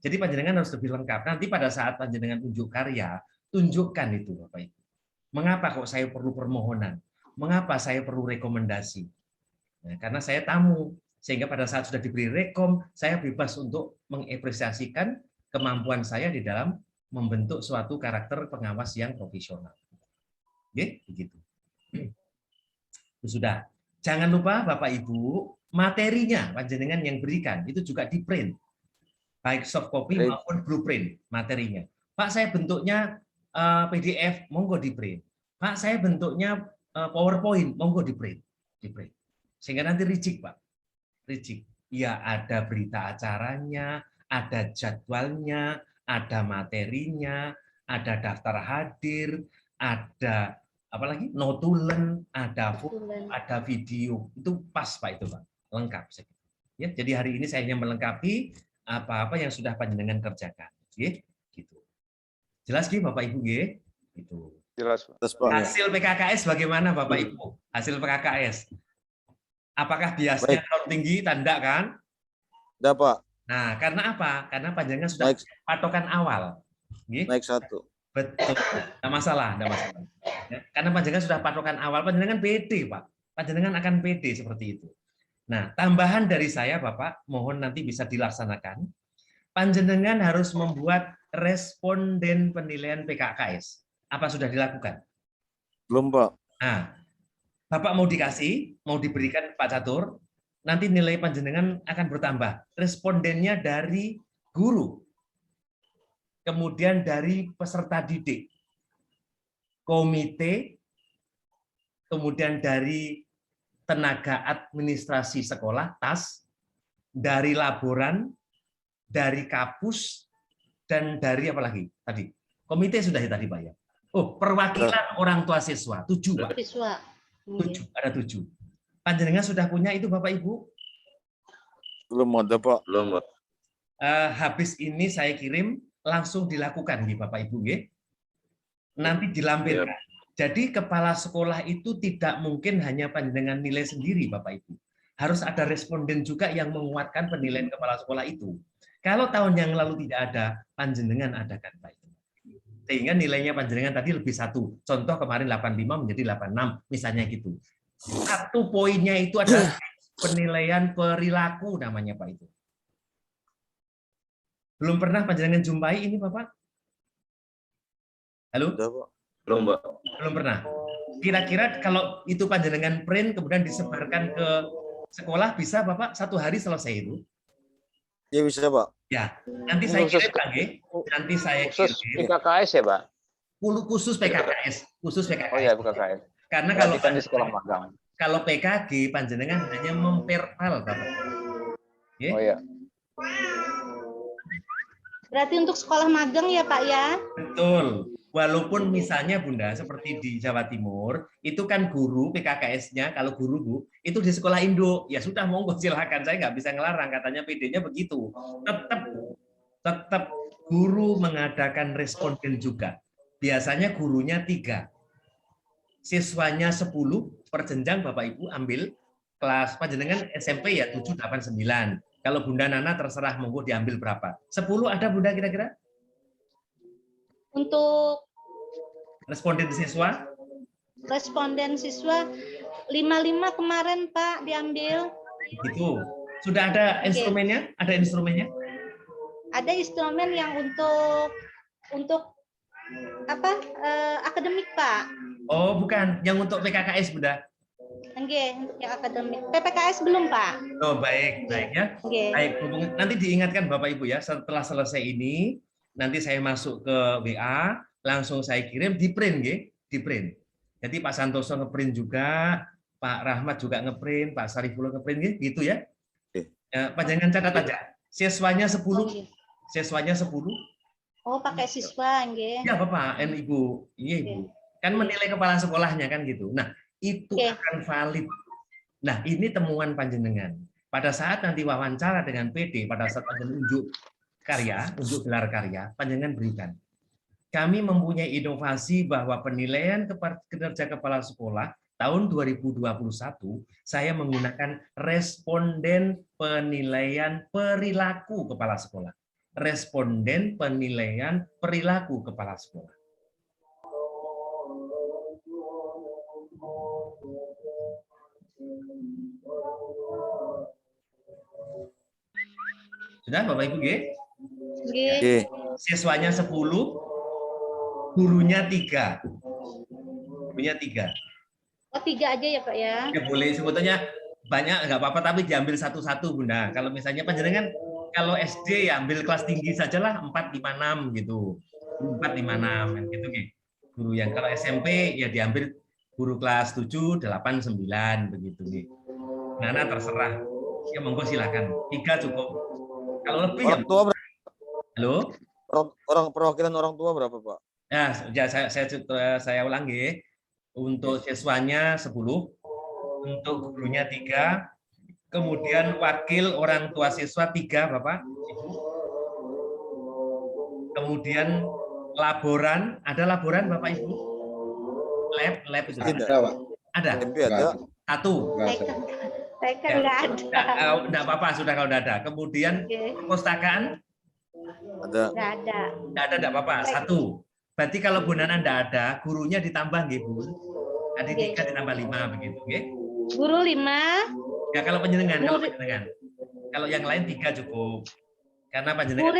Jadi panjenengan harus lebih lengkap. Nanti pada saat panjenengan unjuk karya, tunjukkan itu Bapak Ibu. Mengapa kok saya perlu permohonan? Mengapa saya perlu rekomendasi? Nah, karena saya tamu, sehingga pada saat sudah diberi rekom, saya bebas untuk mengapresiasikan kemampuan saya di dalam membentuk suatu karakter pengawas yang profesional. Begitu. Sudah. Jangan lupa Bapak Ibu, materinya panjenengan yang berikan itu juga di print. Baik soft copy maupun blueprint materinya. Pak, saya bentuknya PDF, monggo di print. Pak, saya bentuknya PowerPoint, monggo di print. Sehingga nanti rigid, Pak. Rigid. Ya, ada berita acaranya, ada jadwalnya, ada materinya, ada daftar hadir, ada apalagi notulen, ada foto, ada video. Itu pas Pak itu Pak, lengkap. Ya, jadi hari ini saya hanya melengkapi apa-apa yang sudah panjenengan kerjakan. Gitu. Jelas gitu Bapak Ibu, gitu. Jelas Pak. Hasil PKKS bagaimana Bapak Ibu? Hasil PKKS. Apakah biasanya terlalu tinggi? Tanda kan? Tidak Pak. Nah, karena apa? Karena panjenengan sudah patokan awal. Naik 1. Betul, tidak masalah. Ya, karena panjenengan sudah patokan awal, panjenengan pede, Pak. Panjenengan akan pede seperti itu. Nah, tambahan dari saya, Bapak, mohon nanti bisa dilaksanakan. Panjenengan harus membuat responden penilaian PKKS. Apa sudah dilakukan? Belum, Pak. Nah, Bapak mau diberikan Pak Catur, nanti nilai panjenengan akan bertambah. Respondennya dari guru. kemudian dari peserta didik, komite, kemudian dari tenaga administrasi sekolah, TAS, dari laboran, dari kapus, dan dari apa lagi tadi? Komite sudah ya tadi Pak ya? Oh, perwakilan orang tua siswa, 7 Pak. Siswa. 7, ada 7. Panjenengan sudah punya itu Bapak Ibu? Belum ada Pak. Belum, Pak. Habis ini saya kirim, langsung dilakukan nih Bapak Ibu ya. Nanti dilampirkan. Jadi kepala sekolah itu tidak mungkin hanya panjenengan nilai sendiri Bapak Ibu. Harus ada responden juga yang menguatkan penilaian kepala sekolah itu. Kalau tahun yang lalu tidak ada, panjenengan adakan Pak Ibu. Sehingga nilainya panjenengan tadi lebih 1. Contoh kemarin 85 menjadi 86, misalnya gitu. 1 poinnya itu adalah penilaian perilaku namanya Pak itu. Belum pernah panjenengan jumpai ini Bapak? Halo? Ada Pak. Belum, Pak. Belum pernah. Kira-kira kalau itu panjenengan print kemudian disebarkan ke sekolah bisa Bapak 1 hari selesai itu? Ya bisa Pak. Ya, nanti saya kirim Pak G. Nanti saya Khusus kirim. PKKS ya, Pak? Khusus PKKS, khusus PKKS. Oh ya, PKKS. Karena kalau Kan di sekolah magang. kalau PKG panjenengan hanya memperpal Bapak. Ya? Oh ya. Berarti untuk sekolah magang ya Pak ya? Betul. Walaupun misalnya Bunda seperti di Jawa Timur itu kan guru PKKS-nya kalau guru Bu itu di sekolah induk ya sudah monggo silakan, saya nggak bisa ngelarang, katanya PD-nya begitu. Tetap guru mengadakan responden juga. Biasanya gurunya 3, siswanya 10 per jenjang Bapak Ibu ambil kelas panjenengan SMP ya 7, 8, 9. Kalau Bunda Nana terserah monggo diambil berapa. 10 ada Bunda kira-kira? Untuk Responden siswa? responden siswa 55 kemarin Pak diambil. Gitu. Sudah ada instrumennya? Ada instrumennya? Ada instrumen yang untuk apa? Akademik Pak. Oh, bukan. Yang untuk PKKS, Bunda. Nggih, yang akademik. PPKS belum Pak. Oh, baik, baik ya. Nggih. Baik, nanti diingatkan Bapak Ibu ya, setelah selesai ini nanti saya masuk ke WA, langsung saya kirim di print nggih, di print. Jadi Pak Santoso ngeprint juga, Pak Rahmat juga ngeprint, Pak Sarifullah ngeprint gitu ya. Panjangan catat aja. Siswanya 10. Siswanya 10. Oh, pakai siswa nggih. Ya, Bapak, Ibu. Iya, Ibu. Kan menilai kepala sekolahnya kan gitu. Nah, itu akan valid. Nah, ini temuan panjenengan. Pada saat nanti wawancara dengan PD, pada saat panjenengan unjuk karya, unjuk gelar karya, panjenengan berikan. Kami mempunyai inovasi bahwa penilaian kinerja kepala sekolah tahun 2021 saya menggunakan responden penilaian perilaku kepala sekolah. Responden penilaian perilaku kepala sekolah. Sudah Bapak Ibu G? Nggih. Siswanya 10, gurunya 3. Gurunya 3. Oh, 3 aja ya Pak ya? Ya boleh, sebetulnya banyak nggak apa-apa tapi diambil satu-satu Bunda. Kalau misalnya panjenengan kalau SD ya ambil kelas tinggi sajalah 4, 5, 6 gitu. 4, 5, 6 gitu gitu. Guru yang kalau SMP ya diambil guru kelas 7, 8, 9 begitu gitu. Nana terserah. Ya monggo silakan. 3 cukup. Kalau lebih Orang tua berapa? Halo? Orang perwakilan orang tua berapa Pak? Ya, saya ulangi. Untuk siswanya 10, untuk gurunya 3, kemudian wakil orang tua siswa 3, Bapak, Ibu. Kemudian laboran, ada laboran Bapak Ibu? Lab itu Tidak. ada. Ada. 1. Saya kan nggak ada. Enggak apa-apa, sudah kalau udah ada. Kemudian perpustakaan? Ada. Nggak ada. Enggak ada, enggak apa-apa. 1. Berarti kalau Bu Nana enggak ada, gurunya ditambah nggih, Bu. Tadi 3 ditambah 5 begitu, nggih. Guru 5. Ya kalau panjenengan, kalau yang lain 3 cukup. Karena panjenengan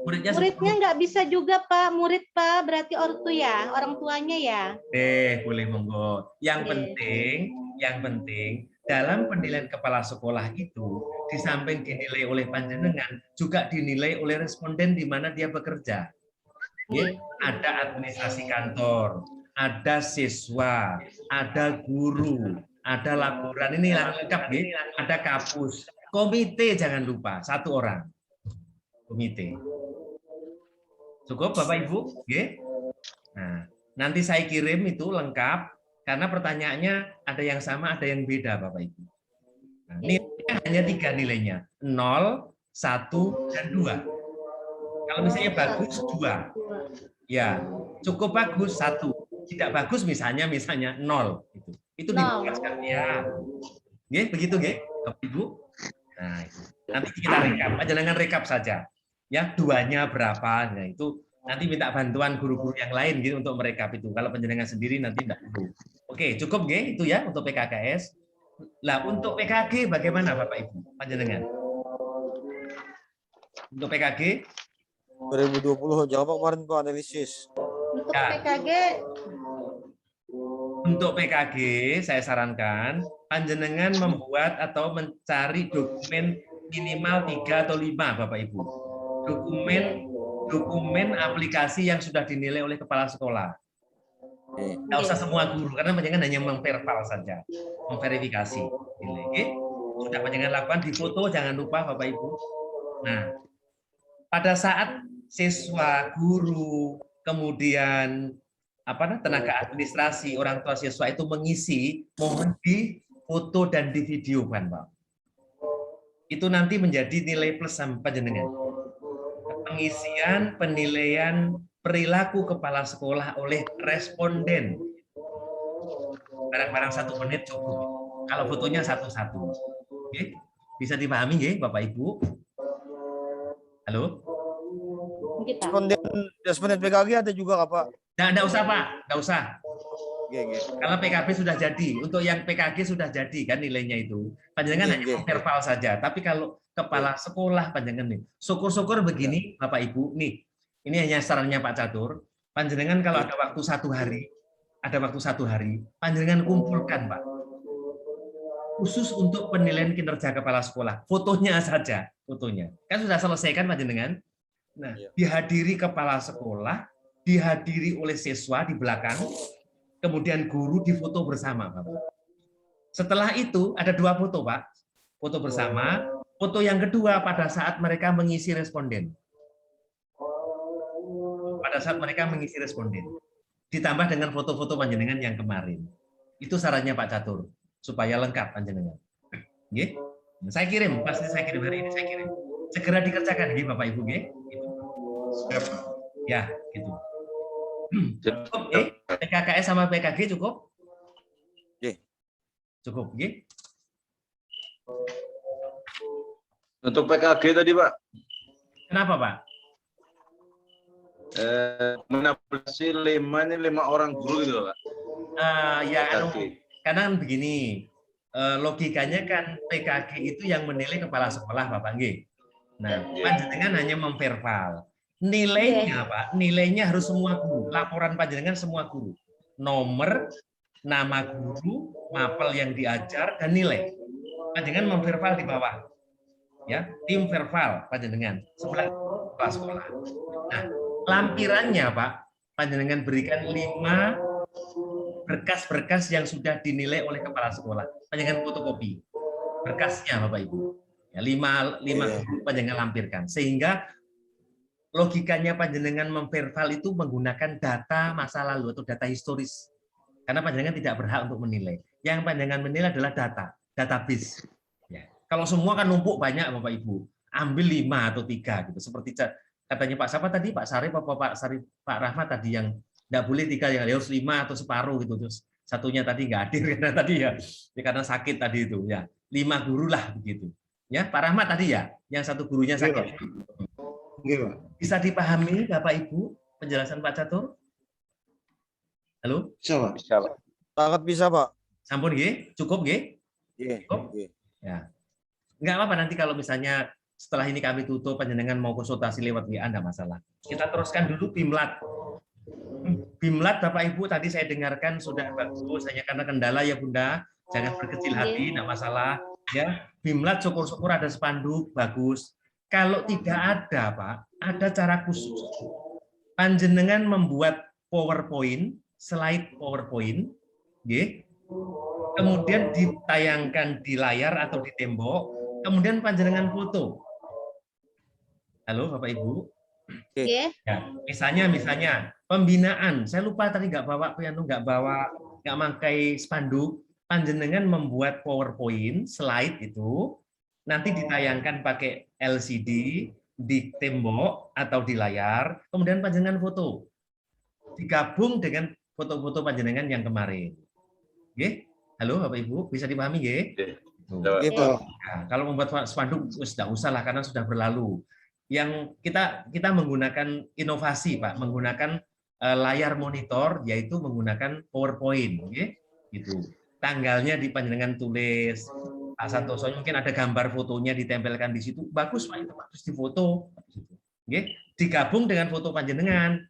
Muridnya nggak bisa juga Pak, murid Pak, berarti orang tuanya ya. boleh monggo. Yang penting dalam penilaian kepala sekolah itu, di samping dinilai oleh panjenengan, juga dinilai oleh responden di mana dia bekerja. Ya, ada administrasi kantor, ada siswa, ada guru, ada laporan, ini lengkap ya, ada kapus, komite jangan lupa, 1 orang. Komite. Cukup Bapak Ibu? Ya. Nah, nanti saya kirim itu lengkap, karena pertanyaannya ada yang sama, ada yang beda Bapak Ibu. Nah, nilainya hanya 3 nilainya, 0, 1, dan 2. Kalau misalnya bagus 2, ya cukup bagus 1, tidak bagus misalnya 0. Itu dijelaskan ya. Oke, begitu ya, Bapak Ibu. Nah, itu. Nanti kita rekap, jangan rekap saja. Ya, 2-nya berapa? Nah, itu nanti minta bantuan guru-guru yang lain gitu untuk merekap itu. Kalau penjenengan sendiri nanti tidak perlu. Oke, cukup ya itu ya untuk PKKS. Lah, untuk PKG bagaimana Bapak Ibu? Panjenengan. Untuk PKG 2020 jawab kemarin Pak analisis. Untuk Ya. PKG Untuk PKG saya sarankan panjenengan membuat atau mencari dokumen minimal 3 atau 5 Bapak Ibu. Dokumen aplikasi yang sudah dinilai oleh kepala sekolah. Nggak usah semua guru, karena panjenengan hanya memverbal saja, memverifikasi nilai. Oke? Sudah panjenengan lakukan, di foto jangan lupa Bapak Ibu. Nah, pada saat siswa, guru, kemudian tenaga administrasi, orang tua siswa itu mengisi, mohon di foto dan di video kan Pak. Itu nanti menjadi nilai plus sama panjenengan. Pengisian penilaian perilaku kepala sekolah oleh responden. Barang-barang 1 menit cukup. Kalau fotonya satu-satu. Oke? Bisa dipahami ya Bapak Ibu? Halo? Responden PKG ada juga Pak? Nggak usah Pak, nggak usah. Kalau PKB sudah jadi, untuk yang PKG sudah jadi kan nilainya itu. Panjenengan hanya verbal saja. Tapi kalau kepala sekolah panjenengan nih, syukur-syukur begini Bapak Ibu, nih, ini hanya sarannya Pak Catur. Panjenengan kalau ada waktu 1 hari, panjenengan kumpulkan Pak. Khusus untuk penilaian kinerja kepala sekolah, fotonya saja, fotonya. Kan sudah selesai kan panjenengan? Nah, dihadiri kepala sekolah, dihadiri oleh siswa di belakang, kemudian guru difoto bersama, Bapak. Setelah itu ada 2 foto, Pak. Foto bersama. Foto yang kedua pada saat mereka mengisi responden. Pada saat mereka mengisi responden. Ditambah dengan foto-foto panjenengan yang kemarin. Itu sarannya Pak Catur, supaya lengkap panjenengan. Nggih. Saya kirim, pasti saya kirim hari ini, saya kirim. Segera dikerjakan nggih Bapak Ibu nggih. Gitu. Ya, gitu. Cukup nggih? PKKS sama PKG cukup? Nggih. Cukup nggih? Untuk PKG tadi Pak. Kenapa Pak? Menapasi 5 orang guru gitu Pak. Ya, karena kan begini, logikanya kan PKG itu yang menilai kepala sekolah Bapak nggih. Nah, panjenengan hanya memverbal. Nilainya Pak, nilainya harus semua guru. Laporan panjenengan semua guru. Nomor, nama guru, mapel yang diajar, dan nilai. Panjenengan memverbal di bawah. Ya, tim verbal panjenengan sebelah kepala sekolah. Nah, lampirannya Pak, panjenengan berikan 5 berkas-berkas yang sudah dinilai oleh kepala sekolah. Panjenengan fotokopi berkasnya Bapak Ibu. Ya, 5 guru panjenengan lampirkan. Sehingga logikanya panjenengan memverbal itu menggunakan data masa lalu atau data historis. Karena panjenengan tidak berhak untuk menilai. Yang panjenengan menilai adalah database. Ya. Kalau semua kan numpuk banyak Bapak Ibu. Ambil 5 atau 3 gitu. Seperti katanya Pak siapa tadi? Pak Sarif apa Pak Rahmat tadi yang enggak boleh 3 yang harus 5 atau separuh gitu. Terus satunya tadi enggak hadir karena tadi ya karena sakit tadi itu ya. 5 guru lah begitu. Ya, Pak Rahmat tadi ya, yang 1 gurunya sakit. Bisa dipahami Bapak Ibu penjelasan Pak Catur? Halo? Bisa, Pak. Sangat bisa, Pak. Sampun nggih? Cukup nggih? Cukup. Ya. Enggak apa-apa nanti kalau misalnya setelah ini kami tutup panjenengan mau konsultasi lewat WA enggak masalah. Kita teruskan dulu Bimlat. Bimlat Bapak Ibu tadi saya dengarkan sudah bagus, hanya karena kendala ya Bunda, jangan berkecil hati, tidak masalah. Ya, Bimlat syukur-syukur ada spanduk bagus. Kalau tidak ada Pak, ada cara khusus. Panjenengan membuat PowerPoint, slide PowerPoint, kemudian ditayangkan di layar atau di tembok, kemudian panjenengan foto. Halo Bapak Ibu. Oke. Ya, misalnya pembinaan. Saya lupa tadi nggak pakai spanduk. Panjenengan membuat PowerPoint slide itu nanti ditayangkan pakai LCD di tembok atau di layar, kemudian panjenengan foto. Digabung dengan foto-foto panjenengan yang kemarin. Oke? Halo Bapak Ibu, bisa dipahami nggih? Oke, Pak. Nah, kalau membuat spanduk sudah usah lah karena sudah berlalu. Yang kita menggunakan inovasi Pak, menggunakan layar monitor, yaitu menggunakan PowerPoint, gitu. Tanggalnya di panjenengan tulis, Pak Santoso mungkin ada gambar fotonya ditempelkan di situ, bagus Pak itu, terus difoto, digabung dengan foto panjenengan,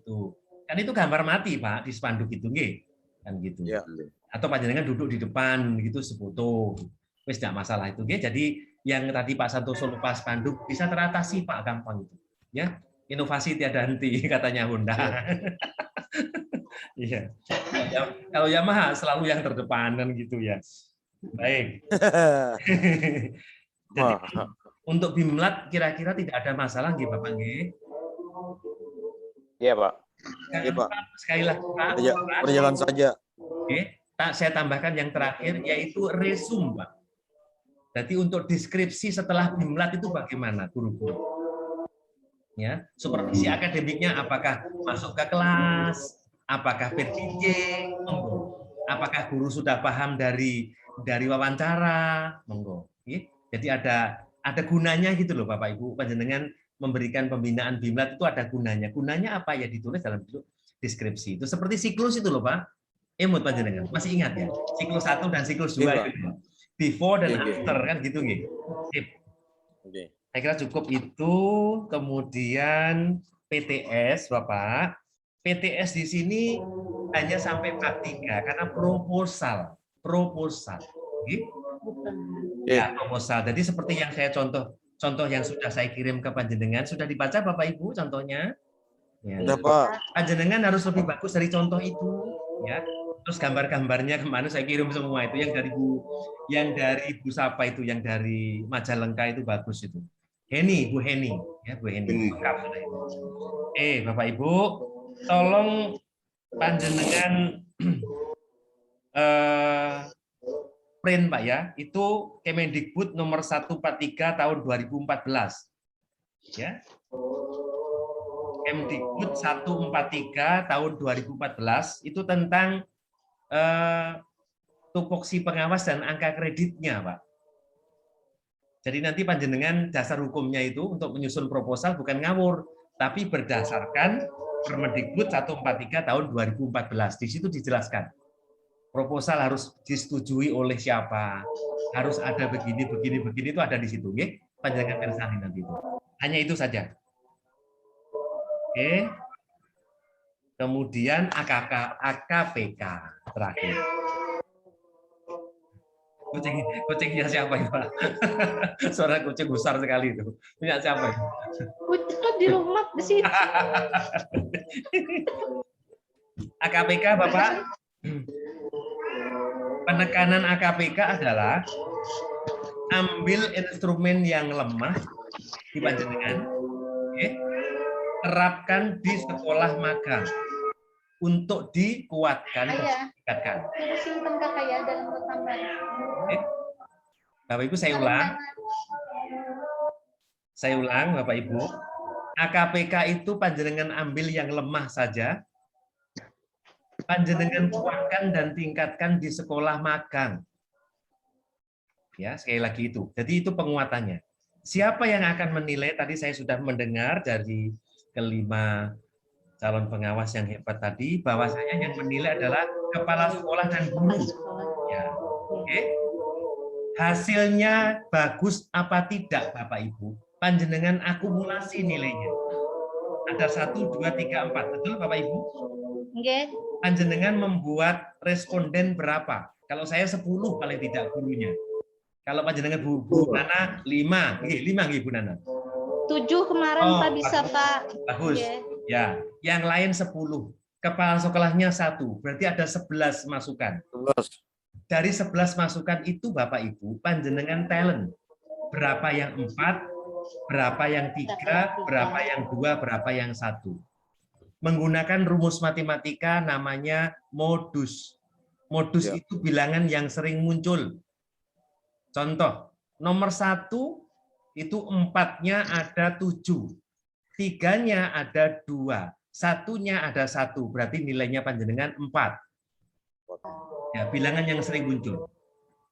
itu kan itu gambar mati Pak di spanduk itu, kan gitu. Ya. Atau panjenengan duduk di depan gitu sefoto, wis tidak masalah itu, jadi yang tadi Pak Santoso lupa spanduk bisa teratasi Pak, gampang itu, ya. Inovasi tiada henti katanya Honda. Iya. Kalau Yamaha selalu yang terdepan kan gitu ya. Baik. Jadi, untuk Bimlat kira-kira tidak ada masalah nggih Bapak nggih? Iya, Pak. Iya, Pak. Sekali lagi Pak. Berjalan saja. Oke. Saya tambahkan yang terakhir yaitu resume Pak. Jadi untuk deskripsi setelah Bimlat itu bagaimana guru-guru? Ya, supervisi akademiknya apakah masuk ke kelas, apakah PJJ, monggo. Apakah guru sudah paham dari wawancara, monggo. Jadi ada gunanya gitu loh Bapak Ibu, panjenengan memberikan pembinaan Bimlat itu ada gunanya. Gunanya apa ya ditulis dalam bentuk deskripsi. Itu seperti siklus itu loh Pak. Emut panjenengan masih ingat ya? Siklus 1 dan siklus 2 itu. Before dan after kan gitu nggih. Sip. Oke. Saya kira cukup itu. Kemudian PTS, Bapak. PTS di sini hanya sampai bab 3 karena proposal. Ya, proposal. Jadi seperti yang saya contoh yang sudah saya kirim ke panjenengan, sudah dibaca Bapak Ibu contohnya? Ya. Sudah, Pak. Panjenengan harus lebih bagus dari contoh itu, ya. Terus gambar-gambarnya kemana saya kirim semua itu, yang dari Bu Sapa itu, yang dari Majalengka itu bagus itu. Bu Heni, ya Bu Heni. Lengkap sudah itu. Bapak Ibu, tolong panjenengan print Pak ya, itu Kemendikbud nomor 143 tahun 2014. Ya. Kemdikbud 143 tahun 2014 itu tentang tupoksi pengawas dan angka kreditnya, Pak. Jadi nanti panjenengan dasar hukumnya itu untuk menyusun proposal bukan ngawur, tapi berdasarkan Permendikbud 143 tahun 2014. Di situ dijelaskan. Proposal harus disetujui oleh siapa, harus ada begini itu ada di situ, nggih. Panjenengan kersani nanti itu. Hanya itu saja. Oke. Kemudian AKPK terakhir. Kucingnya siapa itu, Pak? Suara kucing besar sekali itu. Punya siapa itu? Kucing di rumah di sini. AKPK, Bapak. Penekanan AKPK adalah ambil instrumen yang lemah di panjenengan, terapkan di sekolah magang untuk dikuatkan dan ditingkatkan. Simpan kakak ya dalam rekaman. Bapak Ibu, saya ulang Bapak Ibu. AKPK itu panjenengan ambil yang lemah saja, panjenengan kuatkan dan tingkatkan di sekolah magang. Ya, sekali lagi itu. Jadi itu penguatannya. Siapa yang akan menilai? Tadi saya sudah mendengar dari kelima calon pengawas yang hebat tadi, bahwasanya yang menilai adalah kepala sekolah dan guru. Ya. Oke. Hasilnya bagus apa tidak, Bapak Ibu? Panjenengan akumulasi nilainya. Ada 1, 2, 3, 4. Betul Bapak Ibu? Nggih. Panjenengan membuat responden berapa? Kalau saya 10 paling tidak gurunya. Kalau panjenengan Bu Nana 5. Nggih, 5 nggih Bu Nana. 7 kemarin Pak bisa bagus. Pak. Bagus. Nggih. Ya, yang lain 10. Kepala sekolahnya 1. Berarti ada 11 masukan. 11. Dari 11 masukan itu Bapak Ibu, panjenengan talent. Berapa yang 4, berapa yang 3, berapa yang 2, berapa yang 1. Menggunakan rumus matematika namanya modus. Modus Ya. itu bilangan yang sering muncul. Contoh, nomor 1 itu 4-nya ada 7. 3-nya ada 2. 1-nya ada 1. Berarti nilainya panjenengan 4. Ya, bilangan yang sering muncul.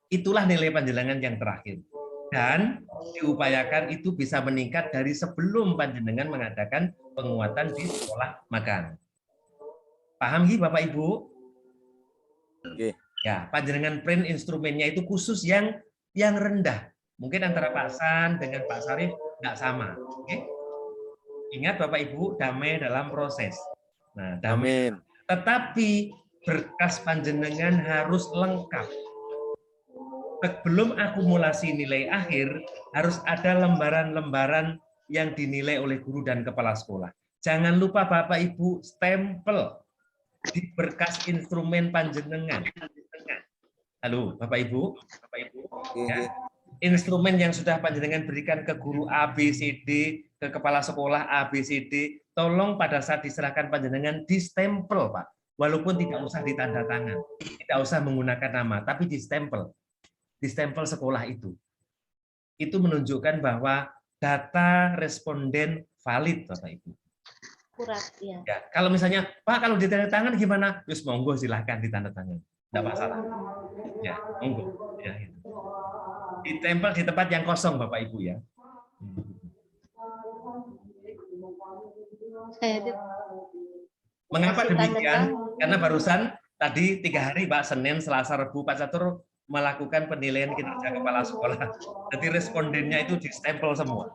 Itulah nilai panjenengan yang terakhir. Dan diupayakan itu bisa meningkat dari sebelum panjenengan mengadakan penguatan di sekolah magang. Paham nggih Bapak Ibu? Oke. Ya, panjenengan print instrumennya itu khusus yang rendah. Mungkin antara Pak San dengan Pak Sarif nggak sama. Oke? Ingat Bapak Ibu, damai dalam proses. Nah, damai. Amin. Tetapi berkas panjenengan harus lengkap. Sebelum akumulasi nilai akhir, harus ada lembaran-lembaran yang dinilai oleh guru dan kepala sekolah. Jangan lupa Bapak Ibu stempel di berkas instrumen panjenengan. Halo Bapak Ibu, ya. Instrumen yang sudah panjenengan berikan ke guru A, B, C, D, ke kepala sekolah A, B, C, D, tolong pada saat diserahkan panjenengan distempel Pak. Walaupun tidak usah ditanda tangan, tidak usah menggunakan nama, tapi distempel. Distempel sekolah itu. Itu menunjukkan bahwa data responden valid Bapak Ibu. Akurat ya. Ya, kalau misalnya, Pak kalau ditanda tangan gimana? Terus monggo silahkan ditanda tangan. Tidak masalah. Ya, monggo. Ya, gitu. Ditempel di tempat yang kosong Bapak Ibu ya. Mengapa demikian? Karena barusan tadi 3 hari Pak, Senin, Selasa, Rabu, Pak Catur melakukan penilaian kinerja kepala sekolah. Jadi respondennya itu distempel semua.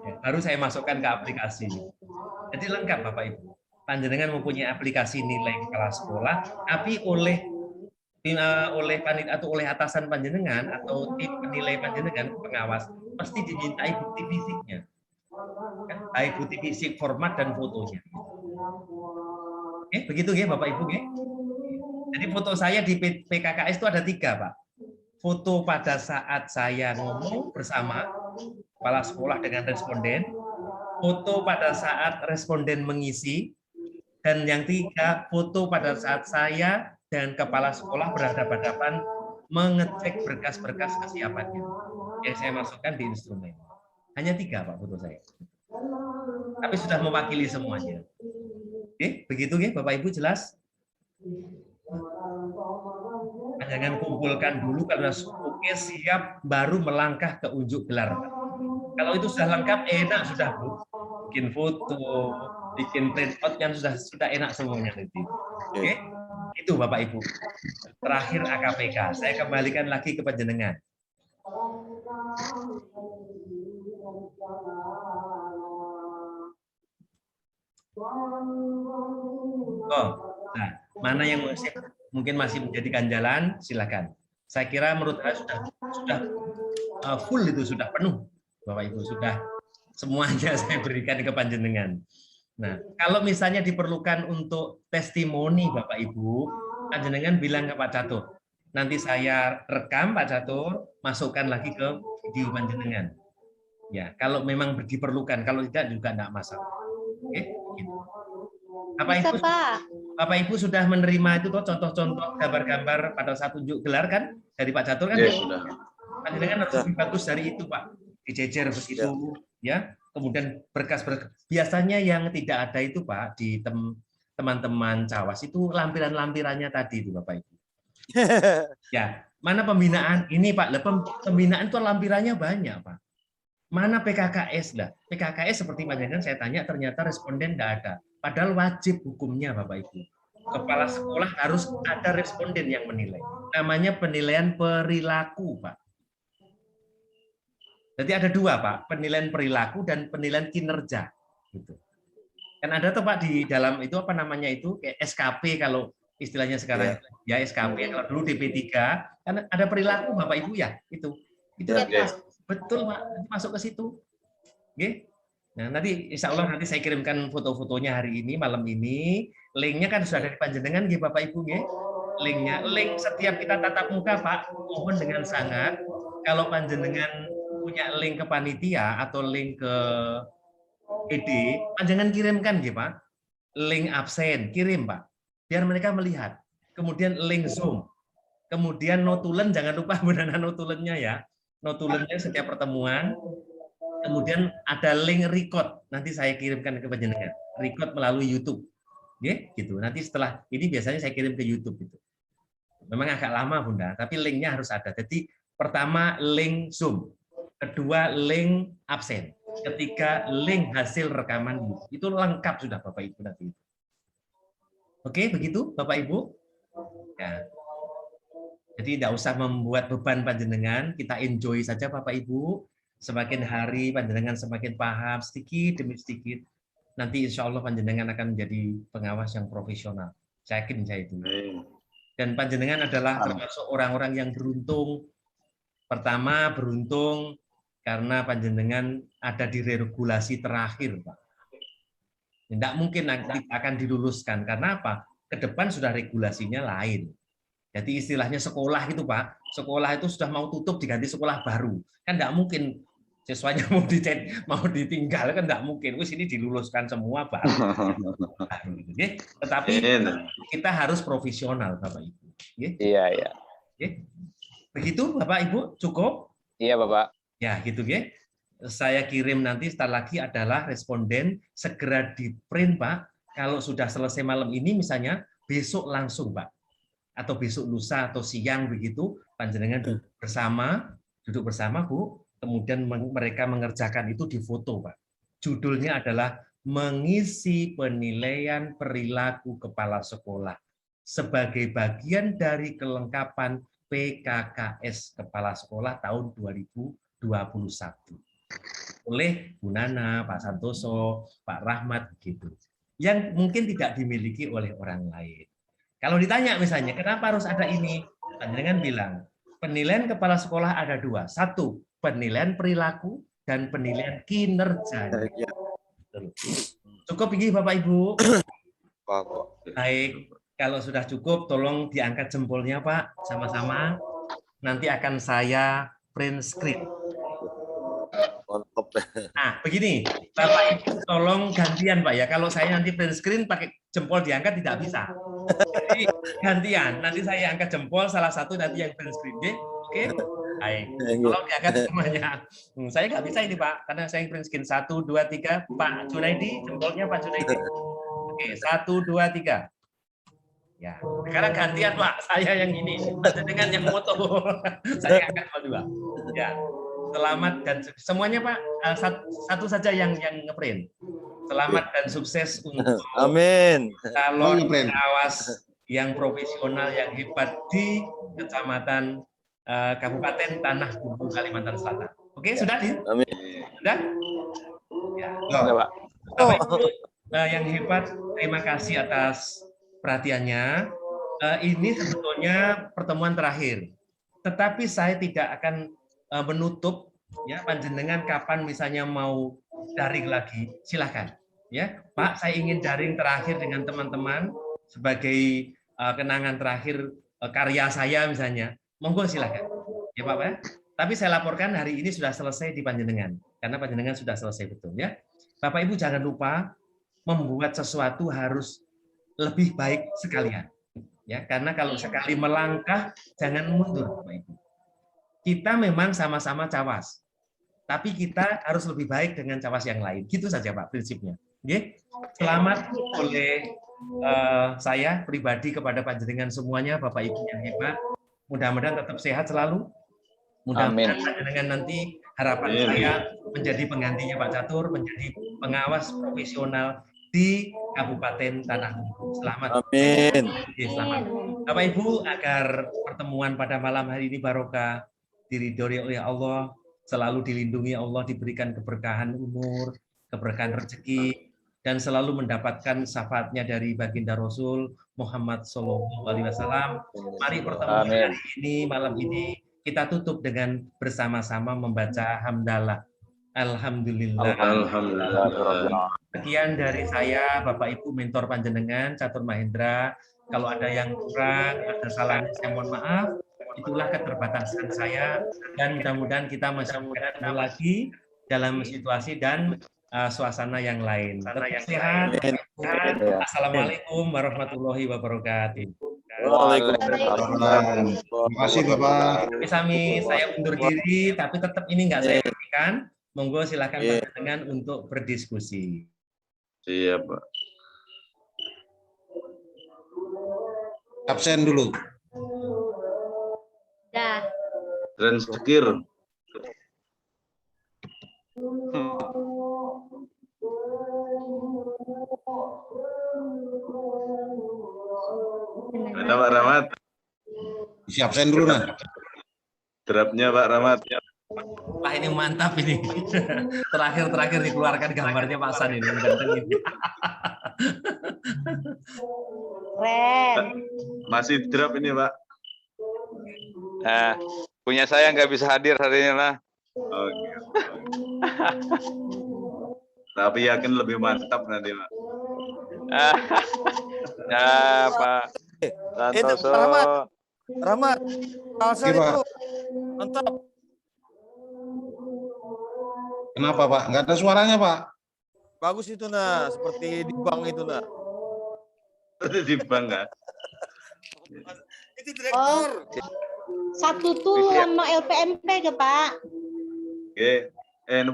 Ya, baru saya masukkan ke aplikasi. Jadi lengkap Bapak Ibu. Panjenengan mempunyai aplikasi nilai kepala sekolah, tapi oleh panitia atau oleh atasan panjenengan atau tim penilai panjenengan pengawas pasti dimintai bukti fisiknya. Baik bukti fisik, format dan fotonya. Begitu ya Bapak Ibu ya. Jadi foto saya di PKKS itu ada 3 Pak. Foto pada saat saya ngomong bersama kepala sekolah dengan responden, foto pada saat responden mengisi, dan yang 3 foto pada saat saya dan kepala sekolah berhadapan-hadapan mengecek berkas-berkas kesiapannya. Yang saya masukkan di instrumen. Hanya 3 Pak foto saya. Tapi sudah mewakili semuanya. Oke, begitu ya Bapak Ibu jelas? Jangan kumpulkan dulu karena oke siap baru melangkah ke unjuk gelar. Kalau itu sudah lengkap enak sudah Bu. Bikin foto, bikin print out yang sudah enak semuanya nanti. Oke? Itu Bapak Ibu. Terakhir AKPK. Saya kembalikan lagi ke panjenengan. Oh, nah, mana yang mungkin masih menjadi ganjalan, silakan. Saya kira menurut saya sudah full itu, sudah penuh, Bapak Ibu, sudah semuanya saya berikan ke panjenengan. Nah, kalau misalnya diperlukan untuk testimoni Bapak Ibu, panjenengan bilang ke Pak Catur. Nanti saya rekam Pak Catur, masukkan lagi ke video panjenengan. Ya, kalau memang diperlukan, kalau tidak juga enggak masalah. Oke, gitu. Bapak Ibu sudah menerima itu contoh-contoh gambar-gambar pada saat unjuk gelar kan dari Pak Catur kan? Ya, sudah. Panjenengan harus lebih bagus dari itu Pak. Dijejer begitu ya. Kemudian berkas-berkas. Biasanya yang tidak ada itu Pak di teman-teman Cawas itu lampiran-lampirannya tadi itu Bapak Ibu. Ya, mana pembinaan ini Pak? Pembinaan itu lampirannya banyak Pak. Mana PKKS lah? PKKS seperti panjenengan saya tanya ternyata responden tidak ada. Padahal wajib hukumnya Bapak Ibu. Kepala sekolah harus ada responden yang menilai. Namanya penilaian perilaku Pak. Jadi ada 2 Pak, penilaian perilaku dan penilaian kinerja. Gitu. Kan ada tuh Pak di dalam itu apa namanya itu kayak SKP kalau istilahnya sekarang ya SKP kalau dulu DP3 kan ada perilaku Bapak Ibu ya itu Oke. betul Pak nanti masuk ke situ. Oke. Nah nanti Insya Allah nanti saya kirimkan foto-fotonya hari ini malam ini linknya kan sudah dari panjenengan nggih Bapak Ibu nggih. Linknya link setiap kita tatap muka Pak mohon dengan sangat kalau panjenengan punya link ke panitia atau link ke ED, panjangan kirimkan gitu Pak. Link absen, kirim Pak. Biar mereka melihat. Kemudian link Zoom. Kemudian notulen, jangan lupa benar notulennya ya. Notulennya setiap pertemuan. Kemudian ada link record. Nanti saya kirimkan ke panjenengan. Record melalui YouTube. Ya, gitu. Nanti setelah ini biasanya saya kirim ke YouTube gitu. Memang agak lama Bunda, tapi linknya harus ada. Jadi pertama link Zoom. Kedua link absen. Ketiga link hasil rekaman itu lengkap sudah Bapak Ibu nanti. Oke, begitu Bapak Ibu. Ya. Jadi tidak usah membuat beban panjenengan, kita enjoy saja Bapak Ibu. Semakin hari panjenengan semakin paham sedikit demi sedikit. Nanti insya Allah panjenengan akan menjadi pengawas yang profesional. Saya yakin saya itu. Dan panjenengan adalah termasuk orang-orang yang beruntung. Pertama beruntung karena panjenengan ada di regulasi terakhir, Pak. Tidak mungkin nanti akan diluluskan. Karena apa? Ke depan sudah regulasinya lain. Jadi istilahnya sekolah itu, Pak. Sekolah itu sudah mau tutup diganti sekolah baru. Kan tidak mungkin siswanya mau ditinggal, kan tidak mungkin. Wis ini diluluskan semua baru. Tetapi kita harus profesional, Bapak Ibu. Iya, iya. Begitu, Bapak Ibu, cukup? Iya, Bapak. Ya, gitu ya. Saya kirim nanti setelah lagi adalah responden segera di print, Pak. Kalau sudah selesai malam ini misalnya besok langsung, Pak. Atau besok lusa atau siang begitu, panjenengan duduk bersama, Bu. Kemudian mereka mengerjakan itu di foto, Pak. Judulnya adalah mengisi penilaian perilaku kepala sekolah sebagai bagian dari kelengkapan PKKS Kepala Sekolah tahun 2021 oleh Bu Nana, Pak Santoso, Pak Rahmat gitu. Yang mungkin tidak dimiliki oleh orang lain. Kalau ditanya misalnya, kenapa harus ada ini? Panjenengan bilang, penilaian kepala sekolah ada dua. Satu, penilaian perilaku dan penilaian kinerja. Cukup ini Bapak Ibu? Baik. Kalau sudah cukup, tolong diangkat jempolnya, Pak, sama-sama. Nanti akan saya print screen. Nah, begini, Bapak Ibu, tolong gantian, Pak ya. Kalau saya nanti print screen pakai jempol diangkat tidak bisa. Jadi gantian. Nanti saya angkat jempol, salah satu nanti yang print screen, oke? Baik. Tolong diangkat semuanya. Saya nggak bisa ini, Pak, karena saya yang print screen 1, 2, 3. Pak Junaidi, jempolnya Pak Junaidi. Oke, 1, 2, 3. Ya, sekarang gantian Pak, saya yang ini, dengan yang moto, saya angkat dua. Ya, selamat dan semuanya Pak, satu saja yang ngeprint. Selamat dan sukses untuk Amin. calon pengawas yang profesional yang hebat di Kecamatan Kabupaten Tanah Bumbu Kalimantan Selatan. Oke, sudah di? Amin. Sudah? Ya. Pak. Bapak Ibu yang hebat, terima kasih atas perhatiannya. Ini sebetulnya pertemuan terakhir, tetapi saya tidak akan menutup ya panjenengan kapan misalnya mau daring lagi silakan ya Pak, saya ingin daring terakhir dengan teman-teman sebagai kenangan terakhir karya saya misalnya, monggo silakan ya Pak ya. Tapi saya laporkan hari ini sudah selesai di panjenengan karena panjenengan sudah selesai betul ya. Bapak Ibu jangan lupa membuat sesuatu harus lebih baik sekalian ya, karena kalau sekali melangkah jangan mundur Bapak Ibu. Kita memang sama-sama cawas, tapi kita harus lebih baik dengan cawas yang lain. Gitu saja Pak prinsipnya. Oke? Selamat oleh saya pribadi kepada panjenengan semuanya Bapak Ibu yang hebat. Mudah-mudahan tetap sehat selalu. Mudah-mudahan panjenengan nanti harapan saya menjadi penggantinya Pak Catur, menjadi pengawas profesional di Kabupaten Tanah Bumbu. Selamat. Amin. Selamat. Bapak Ibu, agar pertemuan pada malam hari ini barokah, diridhoi oleh Allah, selalu dilindungi Allah, diberikan keberkahan umur, keberkahan rezeki, dan selalu mendapatkan syafaatnya dari baginda Rasul Muhammad SAW. Mari pertemuan Amin. hari ini, malam ini, kita tutup dengan bersama-sama membaca hamdalah. Alhamdulillah. Alhamdulillah. Sekian dari saya, Bapak Ibu mentor panjenengan, Catur Mahendra. Kalau ada yang kurang, ada salahnya, saya mohon maaf. Itulah keterbatasan saya, dan mudah-mudahan kita masih ketemu lagi dalam situasi dan suasana yang lain. Tetap sehat. Assalamualaikum warahmatullahi wabarakatuh. Waalaikumsalam. Terima kasih Bapak. Sami, saya undur diri, tapi tetap ini nggak saya berikan. Monggo silakan panjenengan untuk berdiskusi. Siap, Pak. Absen dulu. Dah. Transkir. Mana Pak Rahmat? Isi absen dulu nah. Draftnya Pak Rahmat. Wah, ini mantap ini. Terakhir dikeluarkan gambarnya Pak San ini. Keren. Masih draft ini Pak. Nah, punya saya nggak bisa hadir hari ini lah. Oke. Tapi yakin lebih mantap nanti Pak. Ya Pak Santoso. Rahmat, Alsa Iya, Pak. itu mantap. Kenapa Pak? Nggak ada suaranya Pak. Bagus itu nah, seperti di bank itu nah. Di bank nggak? Itu direktur. Satu tuh sama LPMP ke Pak. Oke.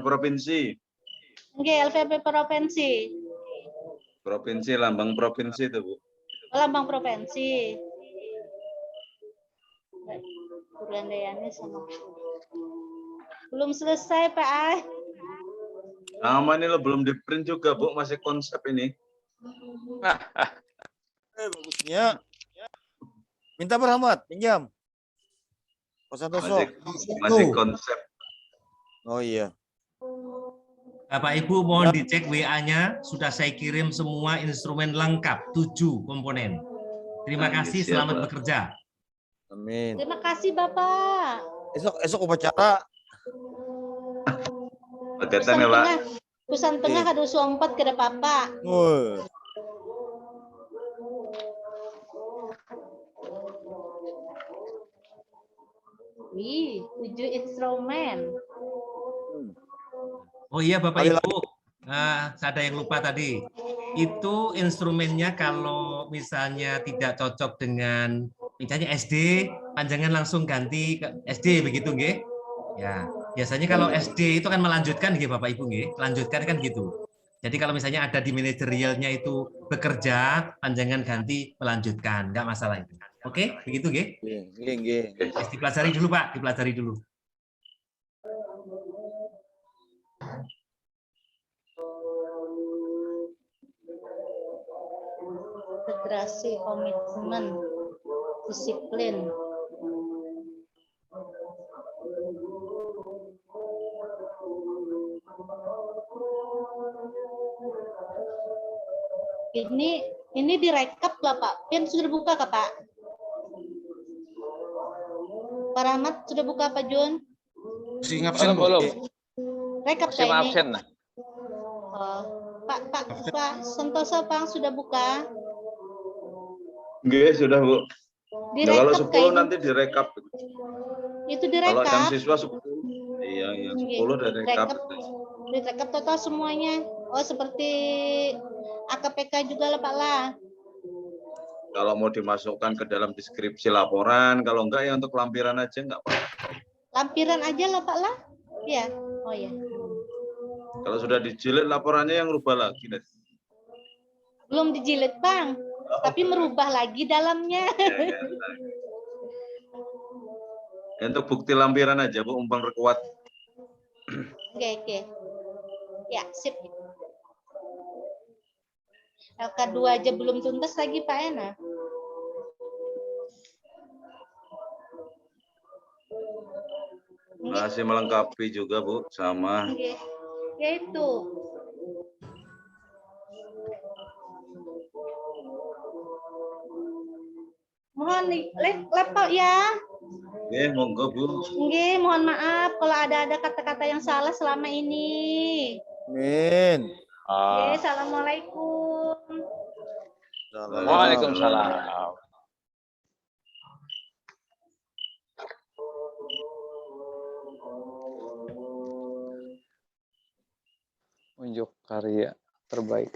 Provinsi. Oke, LPMP provinsi. Provinsi, lambang provinsi itu Bu. Lambang provinsi. Kurandayani sama. Belum selesai Pak. Nama ini lo belum di print juga Bu, masih konsep ini. Bagusnya. Minta Pak Rahmat, pinjam. Pak Santoso. Masih konsep. Oh iya. Bapak Ibu mohon dicek WA-nya, sudah saya kirim semua instrumen lengkap, 7 komponen. Terima kasih, Siap, selamat Pak. bekerja. Amin. Terima kasih Bapak. Esok upacara. Paketan ya Pak. Pusan Tengah ada suampat ke Bapak. Wih, 7 instrumen. Oh iya Bapak Kali Ibu, ada yang lupa tadi. Itu instrumennya kalau misalnya tidak cocok dengan misalnya SD, panjangan langsung ganti ke SD begitu nggih? Ya, biasanya kalau SD itu kan melanjutkan nggih Bapak Ibu nggih, lanjutkan kan gitu. Jadi kalau misalnya ada di manajerialnya itu bekerja, panjangan ganti melanjutkan, nggak masalah itu. Oke, begitu nggih? Nggih. Dipelajari dulu Pak, dipelajari dulu. Integrasi, komitmen, disiplin. Ini direkap lah Pak. Pin sudah buka Kak Pak? Pak Rahmat sudah buka Pak Jun? Isi absen Belum. Rekap Masih Kak ini. absen. Oh, Pak Santoso Pak sudah buka? Nggih, sudah Bu. Nah, kalau Direkap 10 nanti direkap. Itu Kalau yang direkap. siswa 10. Iya, 10 direkap. Direkap total semuanya. Oh, seperti AKPK juga lah Pak lah. Kalau mau dimasukkan ke dalam deskripsi laporan, kalau enggak ya untuk lampiran aja enggak apa-apa. Lampiran aja lah Pak lah. Iya. Oh ya. Kalau sudah dijilid laporannya yang rubah lagi. Belum dijilid Bang, tapi merubah lagi dalamnya. Ya, untuk bukti lampiran aja Bu, umpang rekuat. Oke. Ya, sip. LK2 aja belum tuntas lagi Pak Ena. Masih melengkapi juga Bu, sama. Oke. Ya itu. Mohon laptop ya. Oke, monggo Bu. Nggih, mohon maaf kalau ada kata-kata yang salah selama ini. Amin. Nggih, assalamualaikum. Waalaikumsalam. Unjuk karya terbaik.